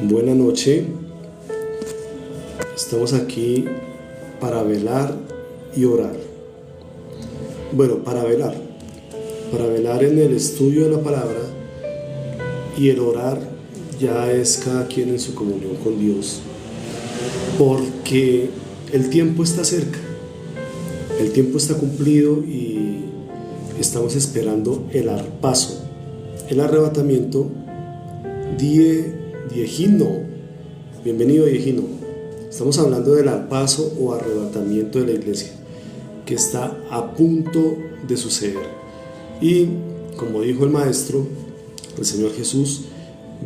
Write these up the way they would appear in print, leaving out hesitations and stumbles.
Buena noche. Estamos aquí para velar y orar. Bueno, para velar en el estudio de la palabra, y el orar ya es cada quien en su comunión con Dios, porque el tiempo está cerca, el tiempo está cumplido y estamos esperando el arpazo, el arrebatamiento. Diegino, bienvenido Diegino. Estamos hablando del arpazo o arrebatamiento de la iglesia, que está a punto de suceder. Y como dijo el Maestro, el Señor Jesús,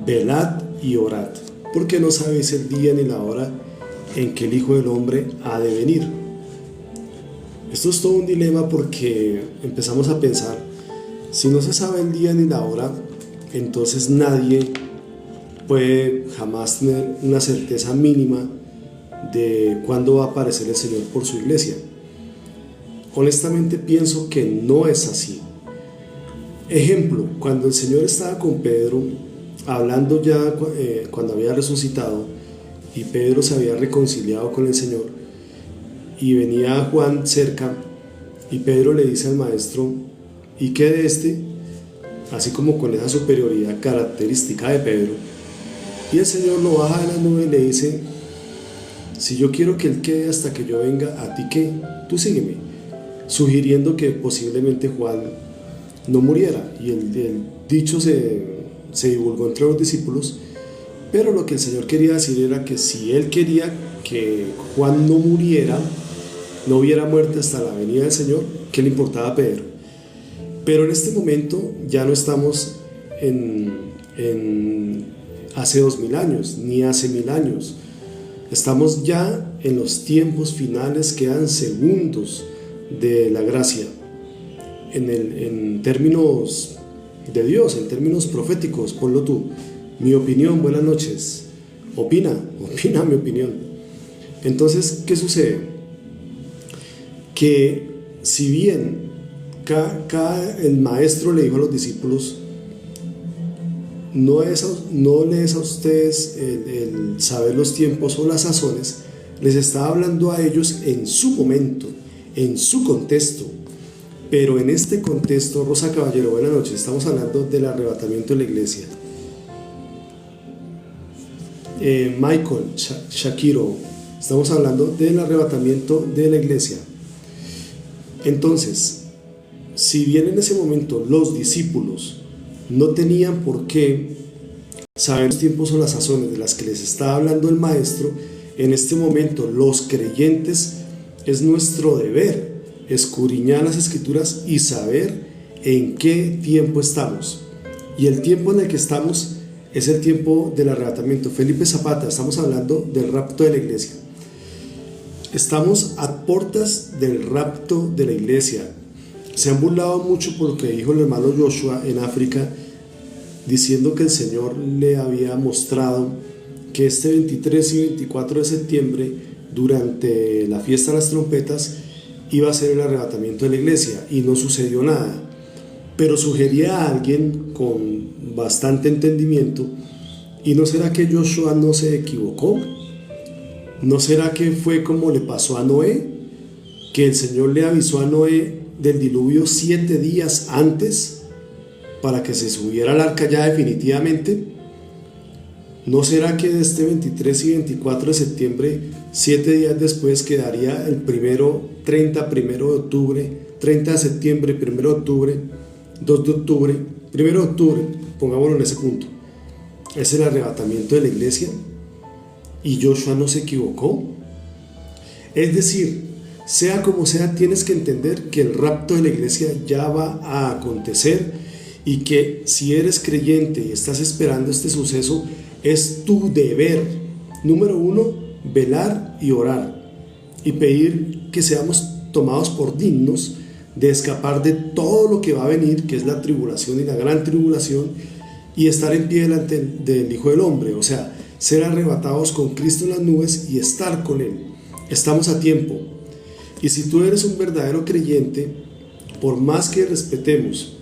velad y orad, porque no sabéis el día ni la hora en que el Hijo del Hombre ha de venir. Esto es todo un dilema, porque empezamos a pensar, si no se sabe el día ni la hora, entonces nadie puede jamás tener una certeza mínima de cuándo va a aparecer el Señor por su iglesia. Honestamente pienso que no es así. Ejemplo, cuando el Señor estaba con Pedro, hablando ya cuando había resucitado y Pedro se había reconciliado con el Señor, y venía Juan cerca, y Pedro le dice al Maestro: ¿y qué de este? Así como con esa superioridad característica de Pedro. Y el Señor lo baja de la nube y le dice: si yo quiero que él quede hasta que yo venga, ¿a ti qué? Tú sígueme. Sugiriendo que posiblemente Juan no muriera. Y el dicho se divulgó entre los discípulos, pero lo que el Señor quería decir era que si él quería que Juan no muriera, no hubiera muerte hasta la venida del Señor, ¿qué le importaba a Pedro? Pero en este momento ya no estamos en hace 2000 años, ni hace 1000 años. Estamos ya en los tiempos finales, quedan segundos de la gracia. En términos de Dios, en términos proféticos, ponlo tú. Mi opinión, buenas noches. Opina mi opinión. Entonces, ¿qué sucede? Que si bien el Maestro le dijo a los discípulos: no les a ustedes el saber los tiempos o las sazones, les estaba hablando a ellos en su momento, en su contexto. Pero en este contexto, Rosa Caballero, buenas noches, estamos hablando del arrebatamiento de la iglesia. Michael Shakiro, estamos hablando del arrebatamiento de la iglesia. Entonces, si bien en ese momento los discípulos no tenían por qué saber los tiempos o las sazones de las que les está hablando el Maestro, en este momento los creyentes es nuestro deber escudriñar las Escrituras y saber en qué tiempo estamos. Y el tiempo en el que estamos es el tiempo del arrebatamiento. Felipe Zapata, estamos hablando del rapto de la iglesia. Estamos a puertas del rapto de la iglesia. Se han burlado mucho por lo que dijo el hermano Joshua en África, diciendo que el Señor le había mostrado que este 23 y 24 de septiembre, durante la fiesta de las trompetas, iba a ser el arrebatamiento de la iglesia, y no sucedió nada. Pero sugería a alguien con bastante entendimiento: ¿y no será que Joshua no se equivocó? ¿No será que fue como le pasó a Noé? Que el Señor le avisó a Noé del diluvio 7 días antes para que se subiera al arca ya definitivamente. ¿No será que de este 23 y 24 de septiembre, 7 días después, quedaría el 30 de octubre, 30 de septiembre, 1 de octubre, 2 de octubre, 1 de octubre, pongámoslo en ese punto? Es el arrebatamiento de la iglesia, y Joshua no se equivocó. Es decir, sea como sea, tienes que entender que el rapto de la iglesia ya va a acontecer, y que si eres creyente y estás esperando este suceso, es tu deber, número 1, velar y orar, y pedir que seamos tomados por dignos de escapar de todo lo que va a venir, que es la tribulación y la gran tribulación, y estar en pie delante del Hijo del Hombre, o sea, ser arrebatados con Cristo en las nubes y estar con Él. Estamos a tiempo. Y si tú eres un verdadero creyente, por más que respetemos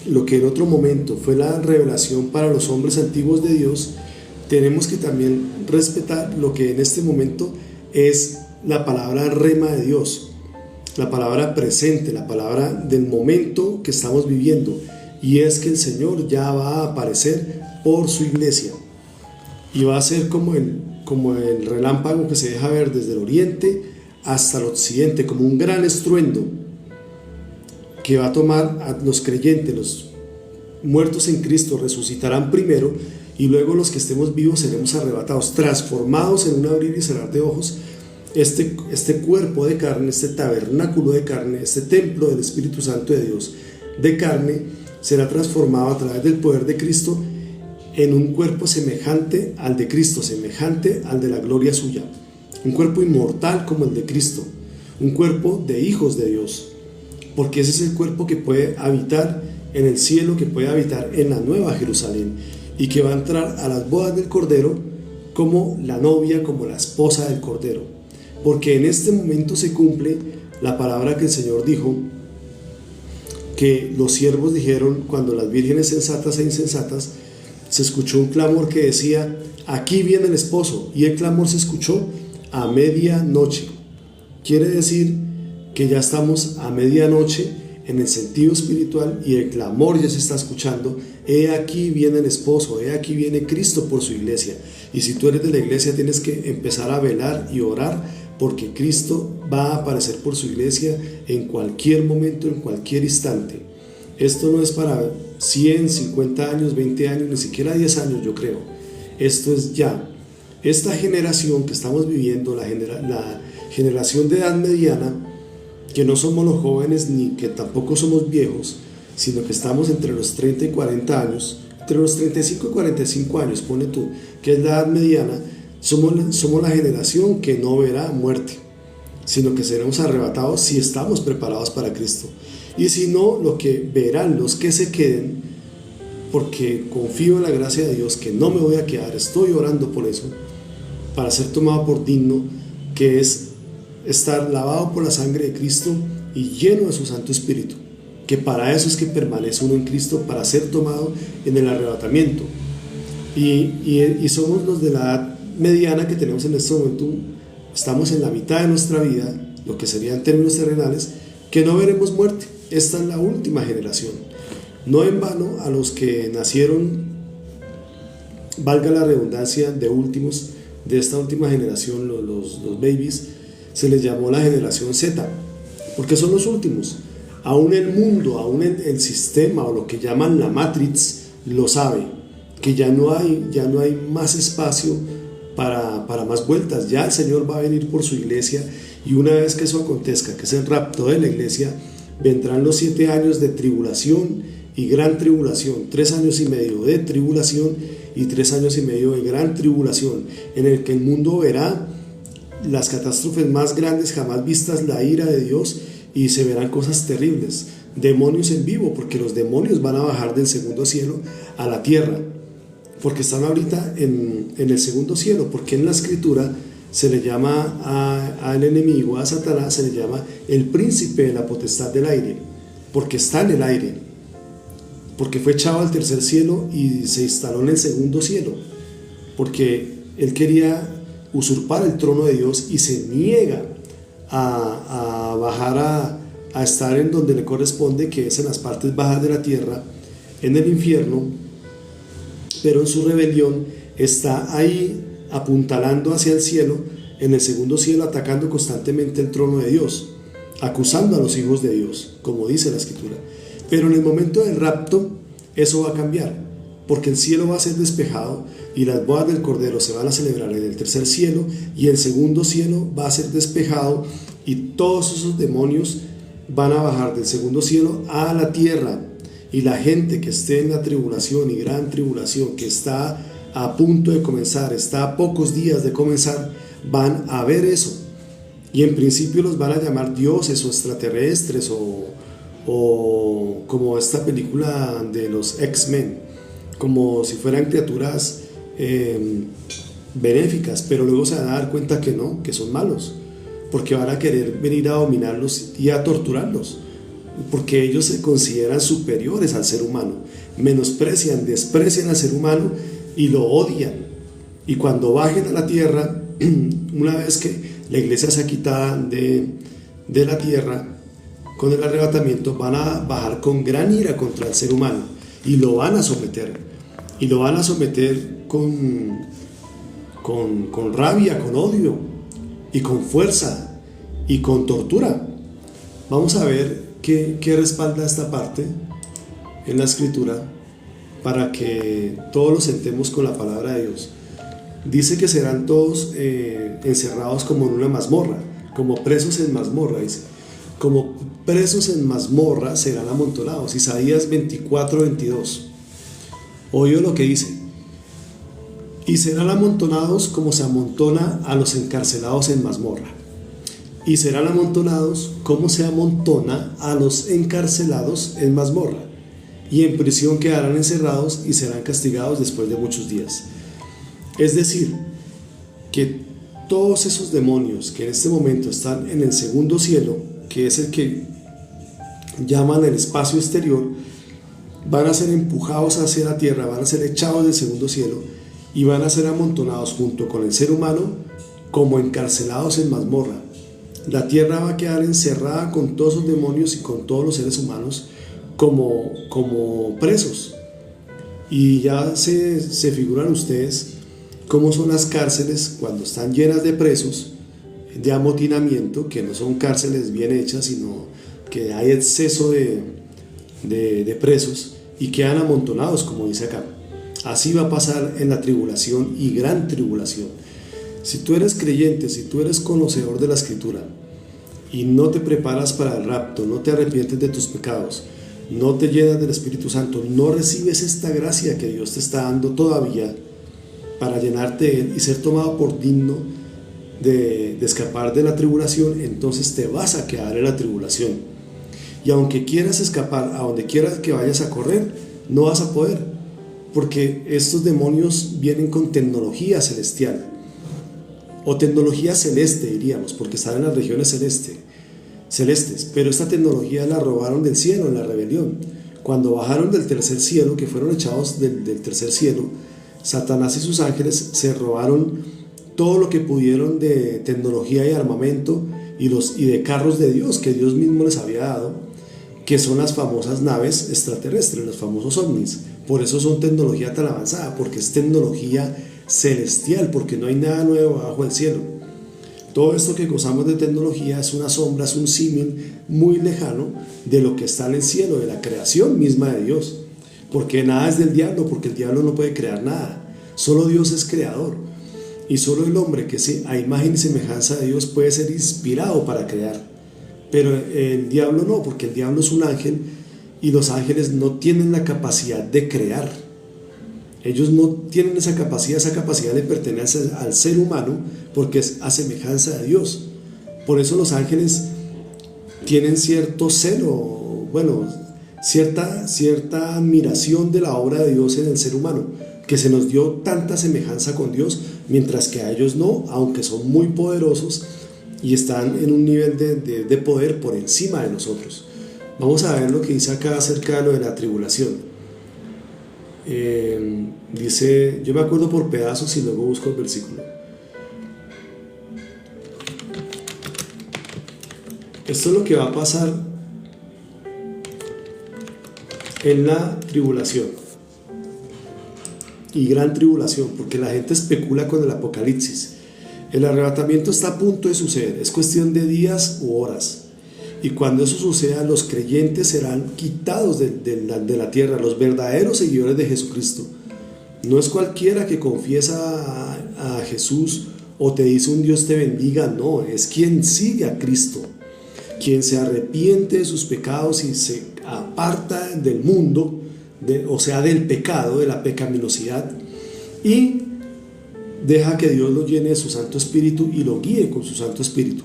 lo que en otro momento fue la revelación para los hombres antiguos de Dios, tenemos que también respetar lo que en este momento es la palabra rema de Dios, la palabra presente, la palabra del momento que estamos viviendo, y es que el Señor ya va a aparecer por su iglesia y va a ser como el relámpago que se deja ver desde el oriente hasta el occidente, como un gran estruendo que va a tomar a los creyentes. Los muertos en Cristo resucitarán primero, y luego los que estemos vivos seremos arrebatados, transformados en un abrir y cerrar de ojos. Este cuerpo de carne, este tabernáculo de carne, este templo del Espíritu Santo de Dios de carne, será transformado a través del poder de Cristo en un cuerpo semejante al de Cristo, semejante al de la gloria suya, un cuerpo inmortal como el de Cristo, un cuerpo de hijos de Dios, porque ese es el cuerpo que puede habitar en el cielo, que puede habitar en la nueva Jerusalén, y que va a entrar a las bodas del Cordero como la novia, como la esposa del Cordero, porque en este momento se cumple la palabra que el Señor dijo, que los siervos dijeron cuando las vírgenes sensatas e insensatas. Se escuchó un clamor que decía: aquí viene el esposo, y el clamor se escuchó a medianoche. Quiere decir que ya estamos a medianoche en el sentido espiritual, y el clamor ya se está escuchando: he aquí viene el esposo, he aquí viene Cristo por su iglesia. Y si tú eres de la iglesia, tienes que empezar a velar y orar, porque Cristo va a aparecer por su iglesia en cualquier momento, en cualquier instante. Esto no es para 100, 50 años, 20 años, ni siquiera 10 años, yo creo. Esto es ya. Esta generación que estamos viviendo, la generación de edad mediana, que no somos los jóvenes ni que tampoco somos viejos, sino que estamos entre los 30 y 40 años, entre los 35 y 45 años, pone tú, que es la edad mediana. Somos la generación que no verá muerte, sino que seremos arrebatados si estamos preparados para Cristo. Y si no, lo que verán los que se queden, porque confío en la gracia de Dios que no me voy a quedar, estoy orando por eso, para ser tomado por digno, que es estar lavado por la sangre de Cristo y lleno de su Santo Espíritu, que para eso es que permanece uno en Cristo, para ser tomado en el arrebatamiento. Y somos los de la edad mediana que tenemos en este momento. Estamos en la mitad de nuestra vida, lo que sería en términos terrenales, que no veremos muerte. Esta es la última generación. No en vano a los que nacieron, valga la redundancia, de últimos, de esta última generación, los babies, se les llamó la generación Z, porque son los últimos. Aún el mundo, aún el sistema, o lo que llaman la Matrix, lo sabe, que ya no hay más espacio para más vueltas. Ya el Señor va a venir por su iglesia, y una vez que eso acontezca, que es el rapto de la iglesia, vendrán los 7 años de tribulación y gran tribulación, 3 años y medio de tribulación y 3 años y medio de gran tribulación, en el que el mundo verá las catástrofes más grandes jamás vistas, la ira de Dios, y se verán cosas terribles, demonios en vivo, porque los demonios van a bajar del segundo cielo a la tierra, porque están ahorita en el segundo cielo, porque en la escritura se le llama al enemigo, a Satanás, se le llama el príncipe de la potestad del aire, porque está en el aire, porque fue echado al tercer cielo y se instaló en el segundo cielo, porque él quería usurpar el trono de Dios y se niega a bajar a estar en donde le corresponde, que es en las partes bajas de la tierra, en el infierno, pero en su rebelión está ahí apuntalando hacia el cielo, en el segundo cielo, atacando constantemente el trono de Dios, acusando a los hijos de Dios, como dice la escritura. Pero en el momento del rapto eso va a cambiar, porque el cielo va a ser despejado y las bodas del Cordero se van a celebrar en el tercer cielo, y el segundo cielo va a ser despejado, y todos esos demonios van a bajar del segundo cielo a la tierra, y la gente que esté en la tribulación y gran tribulación, que está a punto de comenzar, está a pocos días de comenzar, van a ver eso, y en principio los van a llamar dioses o extraterrestres, o como esta película de los X-Men, como si fueran criaturas benéficas, pero luego se van a dar cuenta que no, que son malos, porque van a querer venir a dominarlos y a torturarlos, porque ellos se consideran superiores al ser humano, menosprecian, desprecian al ser humano y lo odian, Y cuando bajen a la tierra, una vez que la iglesia sea quitada de la tierra con el arrebatamiento, van a bajar con gran ira contra el ser humano y lo van a someter. Y lo van a someter con rabia, con odio y con fuerza y con tortura. Vamos a ver qué respalda esta parte en la escritura para que todos lo sentemos con la palabra de Dios. Dice que serán todos encerrados como en una mazmorra, como presos en mazmorra, dice. Como presos en mazmorra serán amontonados. Isaías 24:22. Oye lo que dice. Y serán amontonados como se amontona a los encarcelados en mazmorra. Y serán amontonados como se amontona a los encarcelados en mazmorra. Y en prisión quedarán encerrados y serán castigados después de muchos días. Es decir, que todos esos demonios que en este momento están en el segundo cielo, que es el que llaman el espacio exterior, van a ser empujados hacia la tierra, van a ser echados del segundo cielo y van a ser amontonados junto con el ser humano como encarcelados en mazmorra. La tierra va a quedar encerrada con todos esos demonios y con todos los seres humanos como presos. Y ya se figuran ustedes cómo son las cárceles cuando están llenas de presos, de amotinamiento, que no son cárceles bien hechas, sino que hay exceso de presos y quedan amontonados, como dice acá. Así va a pasar en la tribulación y gran tribulación. Si tú eres creyente, si tú eres conocedor de la escritura y no te preparas para el rapto, no te arrepientes de tus pecados, no te llenas del Espíritu Santo, no recibes esta gracia que Dios te está dando todavía para llenarte de Él y ser tomado por digno de escapar de la tribulación, entonces te vas a quedar en la tribulación. Y aunque quieras escapar a donde quieras que vayas a correr, no vas a poder, porque estos demonios vienen con tecnología celestial, o tecnología celeste diríamos, porque están en las regiones celestes, pero esta tecnología la robaron del cielo en la rebelión. Cuando bajaron del tercer cielo, que fueron echados del tercer cielo, Satanás y sus ángeles se robaron todo lo que pudieron de tecnología y armamento y de carros de Dios que Dios mismo les había dado, que son las famosas naves extraterrestres, los famosos ovnis. Por eso son tecnología tan avanzada, porque es tecnología celestial, porque no hay nada nuevo bajo el cielo. Todo esto que gozamos de tecnología es una sombra, es un símil muy lejano de lo que está en el cielo, de la creación misma de Dios. Porque nada es del diablo, porque el diablo no puede crear nada. Solo Dios es creador. Y solo el hombre que a imagen y semejanza de Dios puede ser inspirado para crear. Pero el diablo no, porque el diablo es un ángel y los ángeles no tienen la capacidad de crear. Ellos no tienen esa capacidad le pertenece al ser humano porque es a semejanza de Dios. Por eso los ángeles tienen cierto celo, cierta admiración de la obra de Dios en el ser humano, que se nos dio tanta semejanza con Dios, mientras que a ellos no, aunque son muy poderosos y están en un nivel de poder por encima de nosotros. Vamos a ver lo que dice acá acerca de lo de la tribulación. Dice, yo me acuerdo por pedazos y luego busco el versículo. Esto es lo que va a pasar en la tribulación y gran tribulación, porque la gente especula con el Apocalipsis. El arrebatamiento está a punto de suceder, es cuestión de días u horas. Y cuando eso suceda, los creyentes serán quitados de la tierra, los verdaderos seguidores de Jesucristo. No es cualquiera que confiesa a Jesús o te dice un Dios te bendiga, no, es quien sigue a Cristo, quien se arrepiente de sus pecados y se aparta del mundo, o sea, del pecado, de la pecaminosidad, y deja que Dios lo llene de su Santo Espíritu y lo guíe con su Santo Espíritu.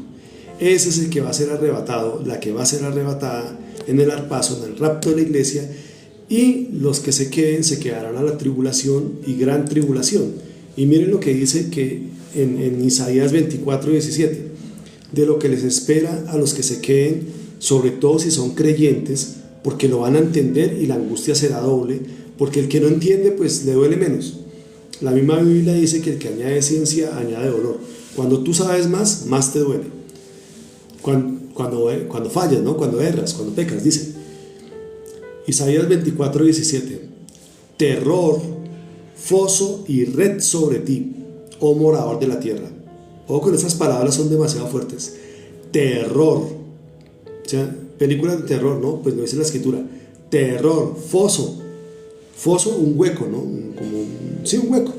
Ese es el que va a ser arrebatado, la que va a ser arrebatada en el arpazo, en el rapto de la iglesia, y los que se queden se quedarán a la tribulación y gran tribulación. Y miren lo que dice que en Isaías 24:17, de lo que les espera a los que se queden, sobre todo si son creyentes, porque lo van a entender y la angustia será doble, porque el que no entiende pues le duele menos. La misma Biblia dice que el que añade ciencia añade dolor. Cuando tú sabes más, más te duele. Cuando fallas, ¿no? Cuando erras, cuando pecas, dice. Isaías 24:17. Terror, foso y red sobre ti, oh morador de la tierra. Ojo con esas palabras, son demasiado fuertes. Terror. O sea, películas de terror, ¿no? Pues lo dice la escritura. Terror, foso. Foso, un hueco, ¿no? Sí, un hueco.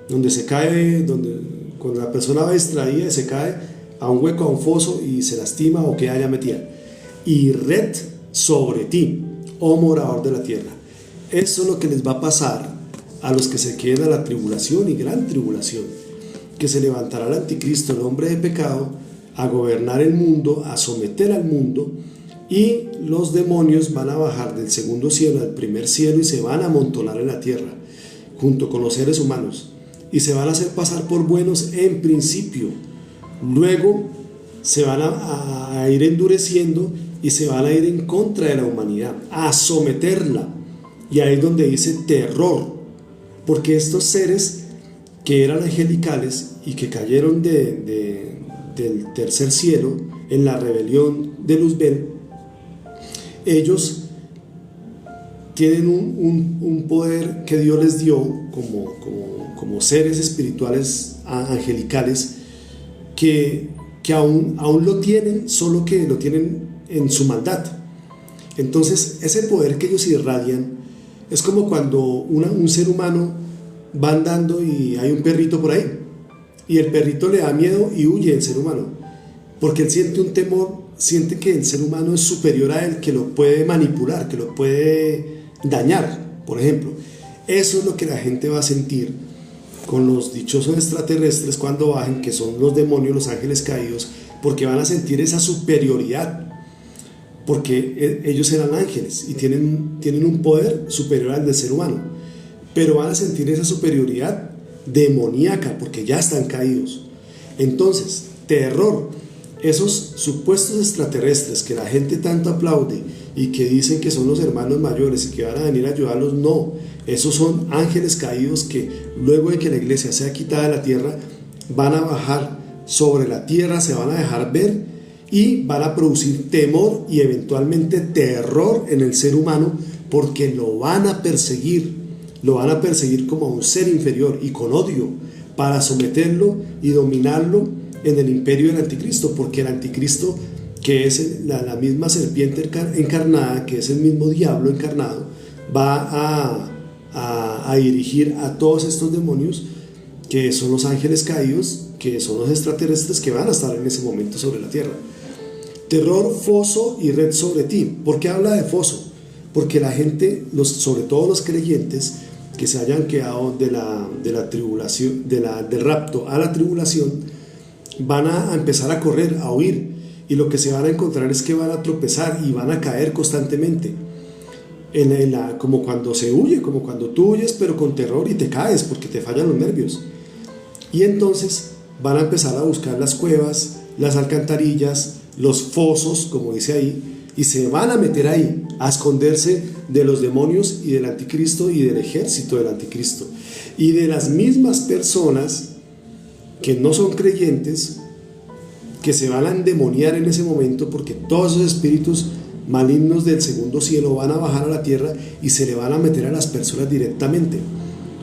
Donde se cae, cuando la persona va distraída se cae a un hueco, a un foso y se lastima o queda ya metida. Y red sobre ti, oh morador de la tierra. Eso es lo que les va a pasar a los que se queden a la tribulación y gran tribulación, que se levantará el anticristo, el hombre de pecado, a gobernar el mundo, a someter al mundo, y los demonios van a bajar del segundo cielo al primer cielo y se van a amontonar en la tierra junto con los seres humanos y se van a hacer pasar por buenos en principio. Luego se van a ir endureciendo y se van a ir en contra de la humanidad, a someterla. Y ahí es donde dice terror, porque estos seres que eran angelicales y que cayeron del tercer cielo en la rebelión de Luzbel, ellos tienen un poder que Dios les dio como seres espirituales angelicales que aún lo tienen, solo que lo tienen en su maldad. Entonces ese poder que ellos irradian es como cuando un ser humano va andando y hay un perrito por ahí y el perrito le da miedo y huye del ser humano porque él siente un temor, siente que el ser humano es superior a él, que lo puede manipular, que lo puede dañar, por ejemplo. Eso es lo que la gente va a sentir con los dichosos extraterrestres cuando bajen, que son los demonios, los ángeles caídos, porque van a sentir esa superioridad, porque ellos eran ángeles y tienen un poder superior al del ser humano, pero van a sentir esa superioridad demoníaca porque ya están caídos. Entonces, terror. Esos supuestos extraterrestres que la gente tanto aplaude y que dicen que son los hermanos mayores y que van a venir a ayudarlos, no, esos son ángeles caídos que luego de que la iglesia sea quitada de la tierra van a bajar sobre la tierra, se van a dejar ver y van a producir temor y eventualmente terror en el ser humano porque lo van a perseguir como a un ser inferior y con odio para someterlo y dominarlo en el imperio del anticristo, porque el anticristo, que es la misma serpiente encarnada, que es el mismo diablo encarnado, va a dirigir a todos estos demonios que son los ángeles caídos, que son los extraterrestres que van a estar en ese momento sobre la tierra. Terror, foso y red sobre ti. ¿Por qué habla de foso? Porque la gente, sobre todo los creyentes que se hayan quedado de la tribulación, del rapto a la tribulación, van a empezar a correr, a huir, y lo que se van a encontrar es que van a tropezar y van a caer constantemente como cuando se huye, como cuando tú huyes pero con terror y te caes porque te fallan los nervios, y entonces van a empezar a buscar las cuevas, las alcantarillas, los fosos, como dice ahí, y se van a meter ahí a esconderse de los demonios y del anticristo y del ejército del anticristo y de las mismas personas que no son creyentes, que se van a endemoniar en ese momento, porque todos esos espíritus malignos del segundo cielo van a bajar a la tierra y se le van a meter a las personas directamente,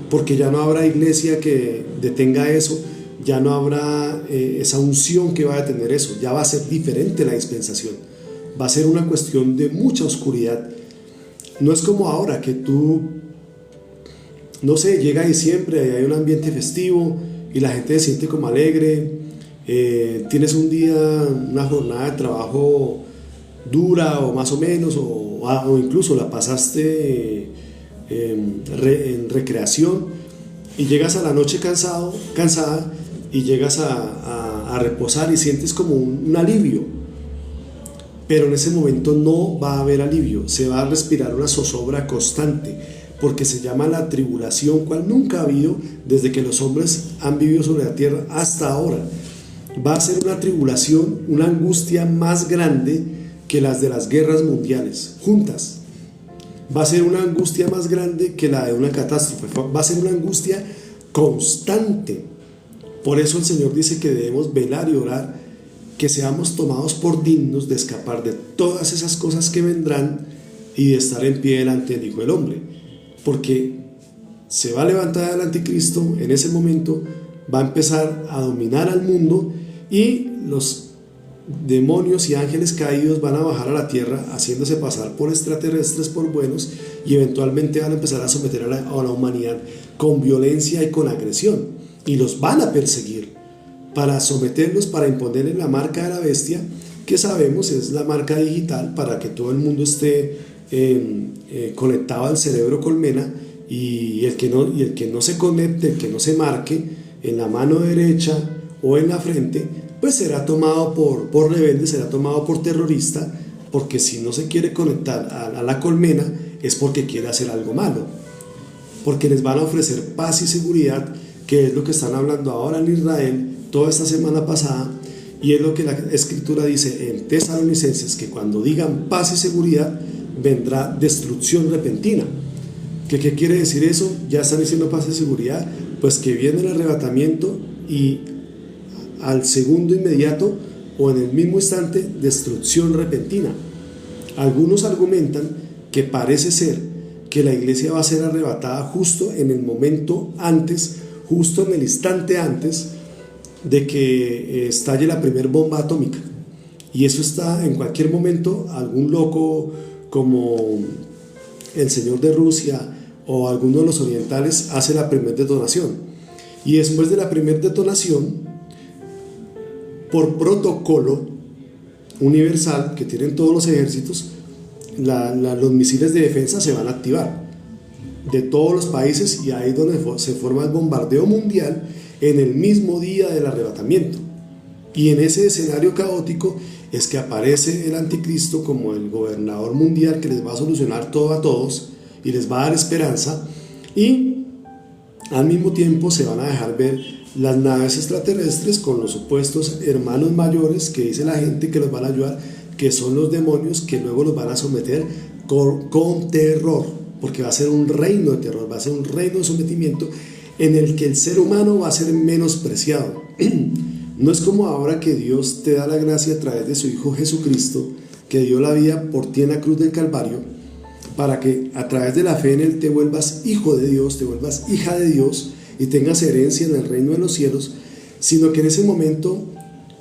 porque ya no habrá iglesia que detenga eso, ya no habrá esa unción que va a detener eso, ya va a ser diferente la dispensación, va a ser una cuestión de mucha oscuridad. No es como ahora que tú, no sé, llega diciembre y hay un ambiente festivo y la gente se siente como alegre, tienes un día, una jornada de trabajo dura o más o menos, o incluso la pasaste en recreación y llegas a la noche cansada y llegas a reposar y sientes como un alivio, pero en ese momento no va a haber alivio, se va a respirar una zozobra constante, porque se llama la tribulación, cual nunca ha habido desde que los hombres han vivido sobre la tierra hasta ahora. Va a ser una tribulación, una angustia más grande que las de las guerras mundiales juntas. Va a ser una angustia más grande que la de una catástrofe. Va a ser una angustia constante. Por eso el Señor dice que debemos velar y orar, que seamos tomados por dignos de escapar de todas esas cosas que vendrán y de estar en pie delante del Hijo del Hombre, porque se va a levantar el anticristo. En ese momento va a empezar a dominar al mundo y los demonios y ángeles caídos van a bajar a la tierra haciéndose pasar por extraterrestres, por buenos, y eventualmente van a empezar a someter a la humanidad con violencia y con agresión, y los van a perseguir para someterlos, para imponerles la marca de la bestia, que sabemos es la marca digital, para que todo el mundo esté conectado al cerebro colmena, y el que no se conecte, el que no se marque en la mano derecha o en la frente, pues será tomado por rebelde, será tomado por terrorista, porque si no se quiere conectar a la colmena es porque quiere hacer algo malo, porque les van a ofrecer paz y seguridad, que es lo que están hablando ahora en Israel toda esta semana pasada, y es lo que la Escritura dice en Tesalonicenses, que cuando digan paz y seguridad vendrá destrucción repentina. ¿Qué quiere decir eso? Ya están diciendo paz y seguridad, pues que viene el arrebatamiento y al segundo inmediato o en el mismo instante destrucción repentina. Algunos argumentan que parece ser que la iglesia va a ser arrebatada justo en el momento antes, justo en el instante antes de que estalle la primera bomba atómica, y eso está en cualquier momento. Algún loco como el señor de Rusia o alguno de los orientales hace la primera detonación, y después de la primera detonación, por protocolo universal que tienen todos los ejércitos, los misiles de defensa se van a activar de todos los países, y ahí es donde se forma el bombardeo mundial en el mismo día del arrebatamiento. Y en ese escenario caótico es que aparece el anticristo como el gobernador mundial, que les va a solucionar todo a todos y les va a dar esperanza, y al mismo tiempo se van a dejar ver las naves extraterrestres con los supuestos hermanos mayores, que dice la gente que los van a ayudar, que son los demonios, que luego los van a someter con terror, porque va a ser un reino de terror, va a ser un reino de sometimiento en el que el ser humano va a ser menospreciado. No es como ahora que Dios te da la gracia a través de su Hijo Jesucristo, que dio la vida por ti en la cruz del Calvario, para que a través de la fe en Él te vuelvas hijo de Dios, te vuelvas hija de Dios y tengas herencia en el reino de los cielos, sino que en ese momento,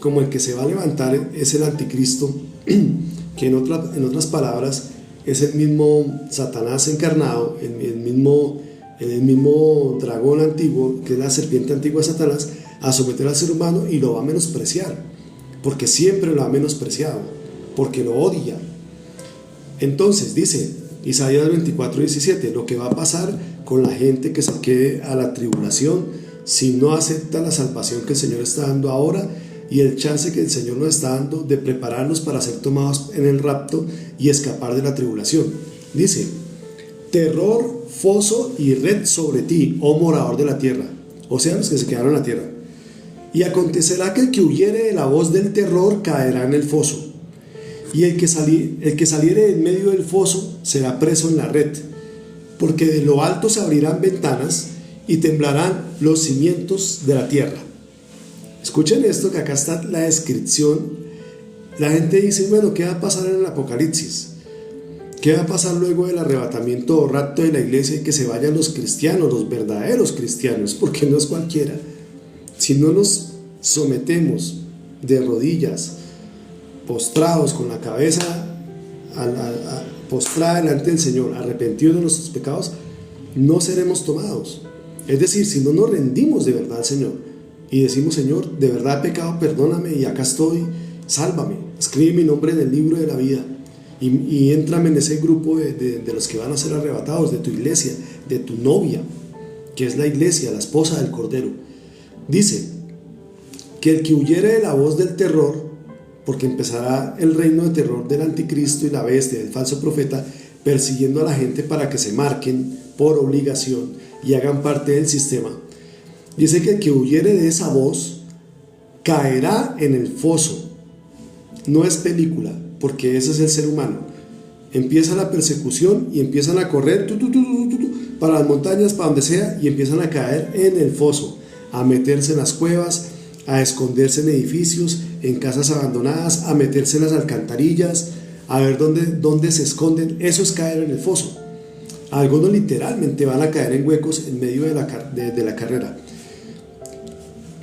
como el que se va a levantar es el anticristo, que en otras palabras es el mismo Satanás encarnado, el mismo dragón antiguo, que es la serpiente antigua de Satanás, a someter al ser humano, y lo va a menospreciar, porque siempre lo ha menospreciado, porque lo odia. Entonces dice Isaías 24:17, lo que va a pasar con la gente que se quede a la tribulación si no acepta la salvación que el Señor está dando ahora, y el chance que el Señor nos está dando de prepararnos para ser tomados en el rapto y escapar de la tribulación. Dice: terror, foso y red sobre ti, oh morador de la tierra, o sea, los que se quedaron en la tierra. Y acontecerá que el que huyere de la voz del terror caerá en el foso, y el que saliere en medio del foso será preso en la red, porque de lo alto se abrirán ventanas y temblarán los cimientos de la tierra. Escuchen esto, que acá está la descripción. La gente dice: bueno, ¿qué va a pasar en el Apocalipsis? ¿Qué va a pasar luego del arrebatamiento o rapto de la iglesia y que se vayan los cristianos, los verdaderos cristianos? Porque no es cualquiera. Si no nos sometemos de rodillas, postrados, con la cabeza postrada delante del Señor, arrepentidos de nuestros pecados, no seremos tomados. Es decir, si no nos rendimos de verdad al Señor y decimos: Señor, de verdad he pecado, perdóname y acá estoy, sálvame, escribe mi nombre en el libro de la vida y éntrame en ese grupo de los que van a ser arrebatados, de tu iglesia, de tu novia, que es la iglesia, la esposa del Cordero. Dice que el que huyere de la voz del terror, porque empezará el reino de terror del anticristo y la bestia, del falso profeta, persiguiendo a la gente para que se marquen por obligación y hagan parte del sistema. Dice que el que huyere de esa voz caerá en el foso. No es película, porque ese es el ser humano. Empieza la persecución y empiezan a correr para las montañas, para donde sea, y empiezan a caer en el foso, a meterse en las cuevas, a esconderse en edificios, en casas abandonadas, a meterse en las alcantarillas, a ver dónde se esconden. Eso es caer en el foso. Algunos literalmente van a caer en huecos en medio de la carrera.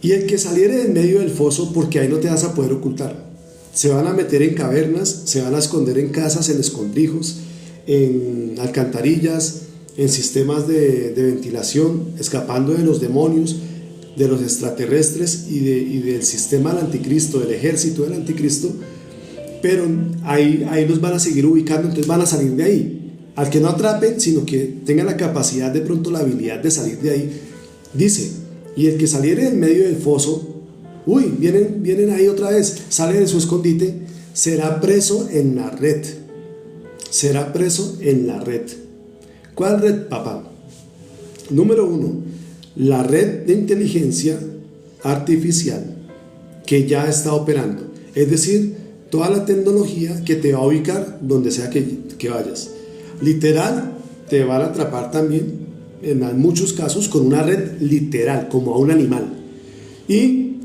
Y el que saliere en medio del foso, porque ahí no te vas a poder ocultar. Se van a meter en cavernas, se van a esconder en casas, en escondrijos, en alcantarillas, en sistemas de ventilación, escapando de los demonios, de los extraterrestres y del sistema del anticristo, del ejército del anticristo. Pero ahí los van a seguir ubicando, entonces van a salir de ahí. Al que no atrapen, sino que tengan la capacidad, de pronto la habilidad de salir de ahí, dice, y el que saliere en medio del foso, vienen ahí otra vez, sale de su escondite, será preso en la red. Será preso en la red. ¿Cuál red, papá? Número 1, la red de inteligencia artificial que ya está operando. Es decir, toda la tecnología que te va a ubicar donde sea que vayas. Literal, te van a atrapar también, en muchos casos, con una red literal, como a un animal. Y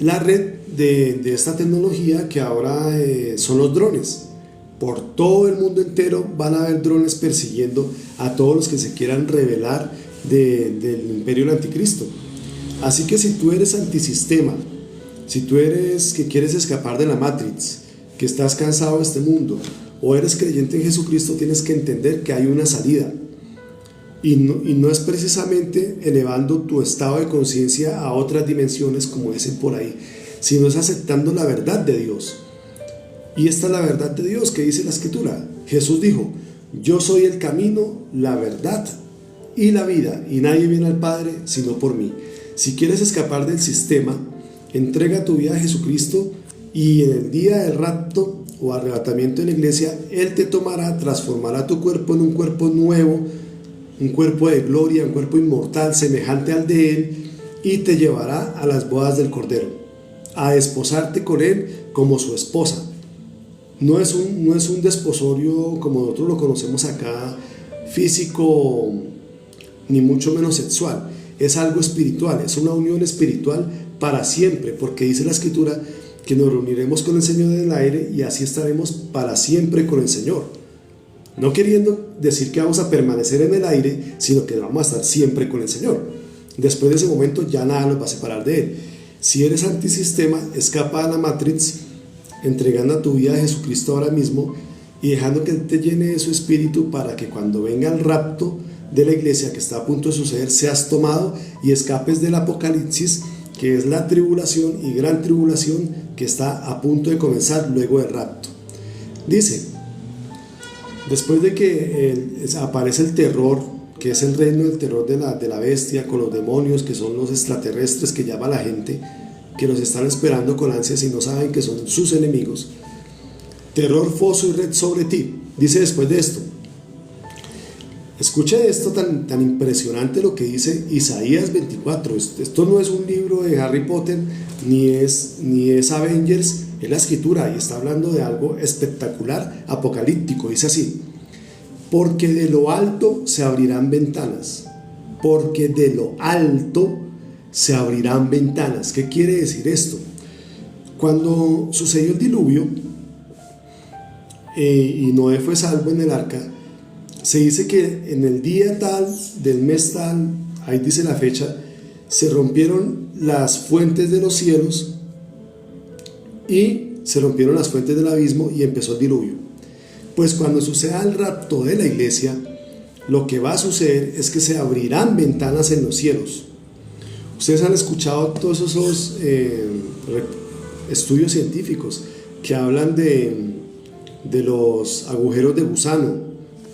la red de esta tecnología que ahora son los drones. Por todo el mundo entero van a haber drones persiguiendo a todos los que se quieran rebelar del imperio del anticristo. Así que si tú eres antisistema, si tú eres que quieres escapar de la Matrix, que estás cansado de este mundo, o eres creyente en Jesucristo, tienes que entender que hay una salida. Y no es precisamente elevando tu estado de conciencia a otras dimensiones, como dicen por ahí, sino es aceptando la verdad de Dios. Y esta es la verdad de Dios que dice la Escritura. Jesús dijo: yo soy el camino, la verdad y la vida, y nadie viene al Padre sino por mí. Si quieres escapar del sistema, entrega tu vida a Jesucristo, y en el día del rapto o arrebatamiento de la iglesia, Él te tomará, transformará tu cuerpo en un cuerpo nuevo, un cuerpo de gloria, un cuerpo inmortal semejante al de Él, y te llevará a las bodas del Cordero, a desposarte con Él como su esposa. No es un desposorio como nosotros lo conocemos acá, físico, ni mucho menos sexual. Es algo espiritual, es una unión espiritual para siempre, porque dice la Escritura que nos reuniremos con el Señor en el aire, y así estaremos para siempre con el Señor. No queriendo decir que vamos a permanecer en el aire, sino que vamos a estar siempre con el Señor. Después de ese momento ya nada nos va a separar de Él. Si eres antisistema, escapa a la Matrix, entregando a tu vida a Jesucristo ahora mismo y dejando que Él te llene de su espíritu, para que cuando venga el rapto de la iglesia que está a punto de suceder, seas tomado y escapes del apocalipsis, que es la tribulación y gran tribulación que está a punto de comenzar luego del rapto. Dice, después de que aparece el terror, que es el reino del terror de la bestia, con los demonios, que son los extraterrestres que llama la gente, que los están esperando con ansias y no saben que son sus enemigos. Terror, foso y red sobre ti. Dice después de esto, escucha esto tan impresionante, lo que dice Isaías 24. Esto no es un libro de Harry Potter, ni es Avengers, es la Escritura, y está hablando de algo espectacular, apocalíptico. Dice así: porque de lo alto se abrirán ventanas. Porque de lo alto se abrirán ventanas. ¿Qué quiere decir esto? Cuando sucedió el diluvio y Noé fue salvo en el arca, se dice que en el día tal, del mes tal, ahí dice la fecha, se rompieron las fuentes de los cielos y se rompieron las fuentes del abismo y empezó el diluvio. Pues cuando suceda el rapto de la iglesia, lo que va a suceder es que se abrirán ventanas en los cielos. Ustedes han escuchado todos esos estudios científicos que hablan de los agujeros de gusano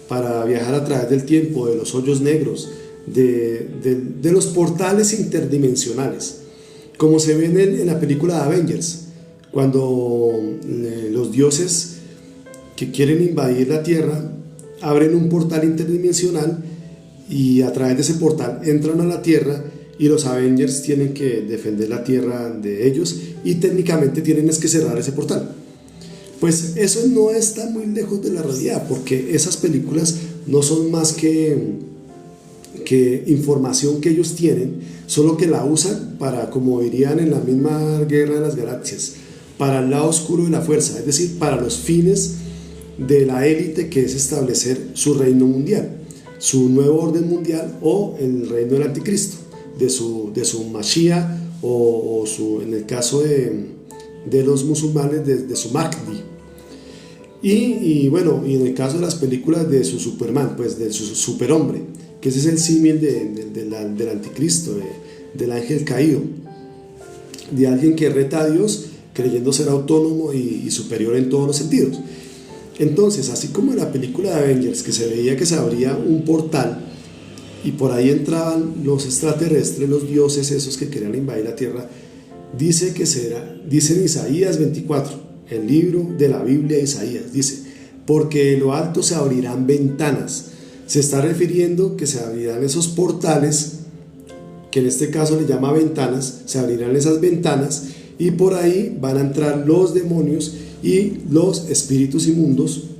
para viajar a través del tiempo, de los hoyos negros, de los portales interdimensionales, como se ven en la película de Avengers, cuando los dioses que quieren invadir la Tierra abren un portal interdimensional y a través de ese portal entran a la Tierra, y los Avengers tienen que defender la Tierra de ellos, y técnicamente tienen que cerrar ese portal. Pues eso no está muy lejos de la realidad, porque esas películas no son más que información que ellos tienen, solo que la usan para, como dirían en la misma Guerra de las Galaxias, para el lado oscuro de la fuerza, es decir, para los fines de la élite, que es establecer su reino mundial, su nuevo orden mundial, o el reino del anticristo, de su Mashiach, o en el caso de los musulmanes, de su Mahdi. Y en el caso de las películas, de su Superman, pues de su superhombre, que ese es el símil del anticristo, del ángel caído, de alguien que reta a Dios creyendo ser autónomo y superior en todos los sentidos. Entonces, así como en la película de Avengers, que se veía que se abría un portal y por ahí entraban los extraterrestres, los dioses esos que querían invadir la tierra, dice en Isaías 24, el libro de la Biblia de Isaías, dice: porque de lo alto se abrirán ventanas. Se está refiriendo que se abrirán esos portales, que en este caso le llama ventanas, se abrirán esas ventanas y por ahí van a entrar los demonios y los espíritus inmundos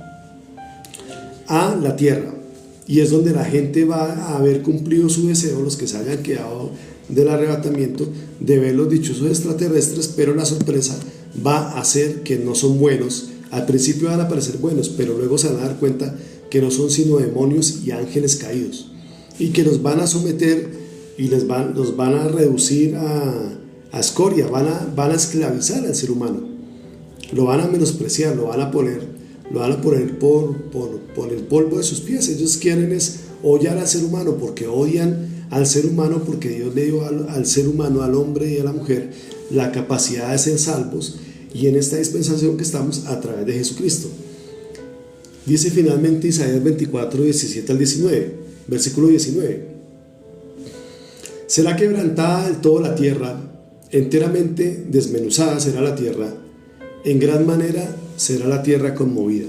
a la tierra. Y es donde la gente va a haber cumplido su deseo, los que se hayan quedado del arrebatamiento, de ver los dichosos extraterrestres, pero la sorpresa va a ser que no son buenos. Al principio van a parecer buenos, pero luego se van a dar cuenta que no son sino demonios y ángeles caídos, y que los van a someter y los van a reducir a escoria, van a esclavizar al ser humano, lo van a menospreciar, lo van a poner por el polvo de sus pies. Ellos quieren es odiar al ser humano, porque odian al ser humano, porque Dios le dio al ser humano, al hombre y a la mujer, la capacidad de ser salvos, y en esta dispensación que estamos a través de Jesucristo. Dice finalmente Isaías 24, 17 al 19, versículo 19: será quebrantada del todo la tierra, enteramente desmenuzada será la tierra, en gran manera será la tierra conmovida.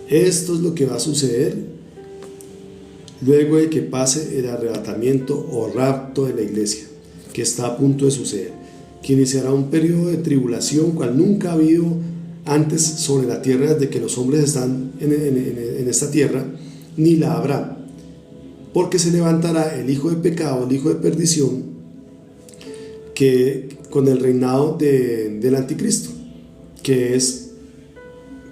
Esto es lo que va a suceder luego de que pase el arrebatamiento o rapto de la iglesia, que está a punto de suceder, que iniciará un periodo de tribulación cual nunca ha habido antes sobre la tierra desde que los hombres están en esta tierra, ni la habrá, porque se levantará el hijo de pecado, el hijo de perdición, que con el reinado del anticristo, que es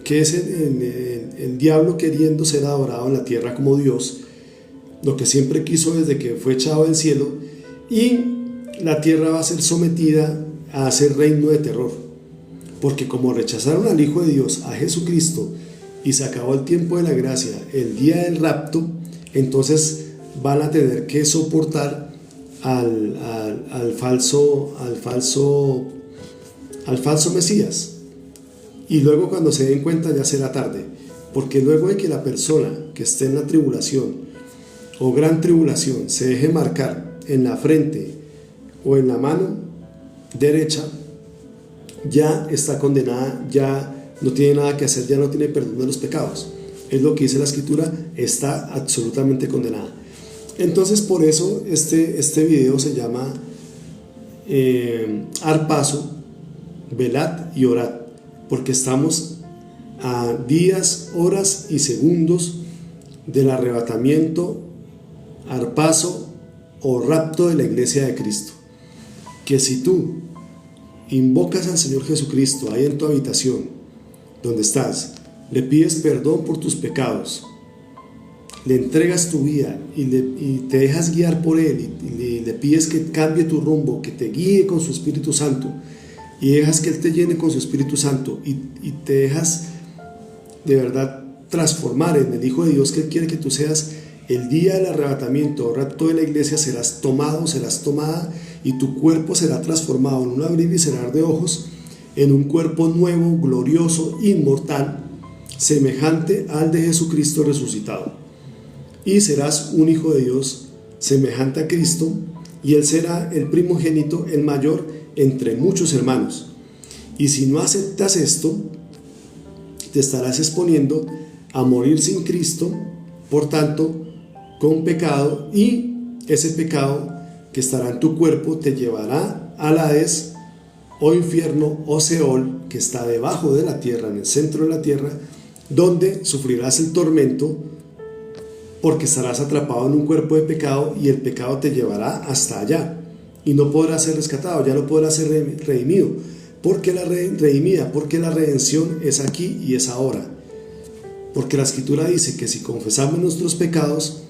el diablo queriendo ser adorado en la tierra como Dios, lo que siempre quiso desde que fue echado del cielo, y la tierra va a ser sometida a ser reino de terror, porque como rechazaron al Hijo de Dios, a Jesucristo, y se acabó el tiempo de la gracia, el día del rapto, entonces van a tener que soportar al falso Mesías. Y luego, cuando se den cuenta, ya será tarde, porque luego de que la persona que esté en la tribulación o gran tribulación se deje marcar en la frente o en la mano derecha, ya está condenada, ya no tiene nada que hacer, ya no tiene perdón de los pecados. Es lo que dice la Escritura: está absolutamente condenada. Entonces, por eso este video se llama Arpazo, velad y orad, porque estamos a días, horas y segundos del arrebatamiento, arpazo o rapto de la iglesia de Cristo. Que si tú invocas al Señor Jesucristo ahí en tu habitación, donde estás, le pides perdón por tus pecados, le entregas tu vida y te dejas guiar por Él, y le pides que cambie tu rumbo, que te guíe con su Espíritu Santo, y dejas que Él te llene con su Espíritu Santo, y te dejas de verdad transformar en el Hijo de Dios que Él quiere que tú seas, el día del arrebatamiento o rapto de la iglesia serás tomado, serás tomada, y tu cuerpo será transformado en un abrir y cerrar de ojos, en un cuerpo nuevo, glorioso, inmortal, semejante al de Jesucristo resucitado. Y serás un hijo de Dios semejante a Cristo, y Él será el primogénito, el mayor entre muchos hermanos. Y si no aceptas esto, te estarás exponiendo a morir sin Cristo, por tanto, con pecado, y ese pecado que estará en tu cuerpo te llevará al Hades o infierno o Seol, que está debajo de la tierra, en el centro de la tierra, donde sufrirás el tormento porque estarás atrapado en un cuerpo de pecado y el pecado te llevará hasta allá y no podrás ser rescatado, ya no podrás ser redimido, porque la redención es aquí y es ahora. Porque la Escritura dice que si confesamos nuestros pecados,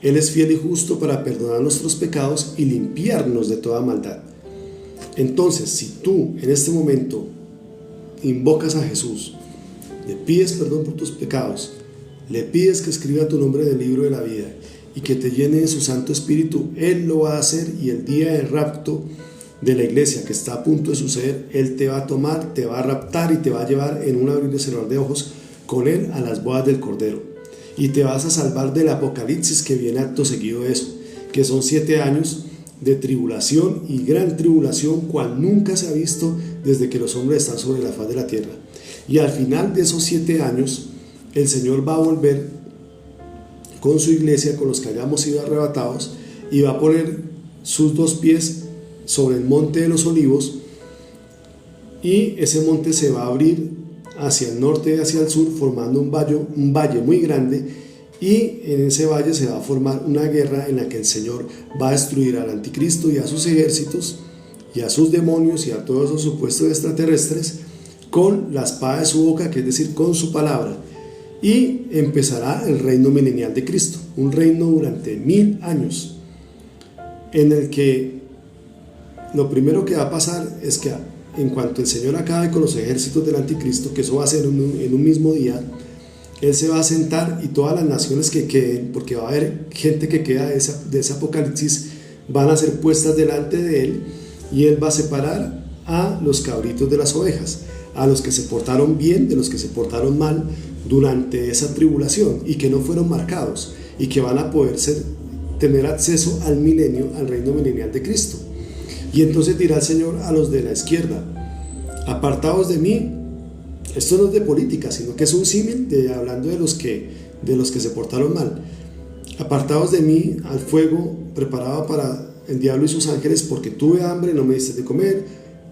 Él es fiel y justo para perdonar nuestros pecados y limpiarnos de toda maldad. Entonces, si tú en este momento invocas a Jesús, le pides perdón por tus pecados, le pides que escriba tu nombre en el libro de la vida y que te llene de su Santo Espíritu, Él lo va a hacer, y el día del rapto de la iglesia que está a punto de suceder, Él te va a tomar, te va a raptar y te va a llevar en un abrir y cerrar de ojos con Él a las bodas del Cordero, y te vas a salvar del apocalipsis que viene acto seguido de eso, que son 7 años de tribulación y gran tribulación, cual nunca se ha visto desde que los hombres están sobre la faz de la tierra. Y al final de esos 7 años el Señor va a volver con su iglesia, con los que hayamos sido arrebatados, y va a poner sus 2 pies sobre el monte de los olivos, y ese monte se va a abrir hacia el norte y hacia el sur, formando un valle muy grande, y en ese valle se va a formar una guerra en la que el Señor va a destruir al anticristo y a sus ejércitos y a sus demonios y a todos esos supuestos extraterrestres con la espada de su boca, que es decir, con su palabra, y empezará el reino milenial de Cristo, un reino durante 1000 años, en el que lo primero que va a pasar es que en cuanto el Señor acabe con los ejércitos del anticristo, que eso va a ser en un mismo día, Él se va a sentar, y todas las naciones que queden, porque va a haber gente que queda de ese apocalipsis, van a ser puestas delante de Él, y Él va a separar a los cabritos de las ovejas, a los que se portaron bien de los que se portaron mal durante esa tribulación y que no fueron marcados, y que van a poder tener acceso al milenio, al reino milenial de Cristo. Y entonces dirá el Señor a los de la izquierda: apartaos de mí. Esto no es de política, sino que es un símil hablando de los que se portaron mal. Apartaos de mí al fuego preparado para el diablo y sus ángeles, porque tuve hambre, no me diste de comer,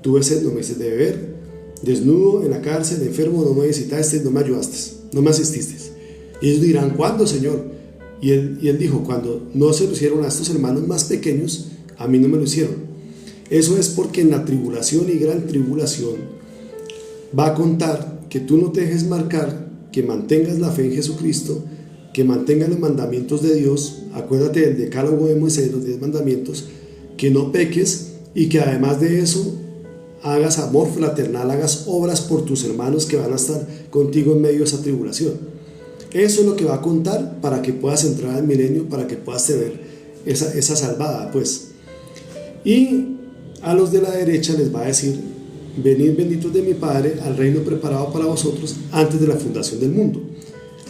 tuve sed, no me diste de beber, desnudo, en la cárcel, enfermo, no me visitaste, no me ayudaste, no me asististe. Y ellos dirán: ¿cuándo, Señor? Y él dijo: cuando no se lo hicieron a estos hermanos más pequeños, a mí no me lo hicieron. Eso es porque en la tribulación y gran tribulación va a contar que tú no te dejes marcar, que mantengas la fe en Jesucristo, que mantengas los mandamientos de Dios. Acuérdate del decálogo de Moisés, los 10 mandamientos, que no peques, y que además de eso hagas amor fraternal, hagas obras por tus hermanos que van a estar contigo en medio de esa tribulación. Eso es lo que va a contar para que puedas entrar al milenio, para que puedas tener esa salvada, pues. Y a los de la derecha les va a decir: venid benditos de mi Padre al reino preparado para vosotros antes de la fundación del mundo,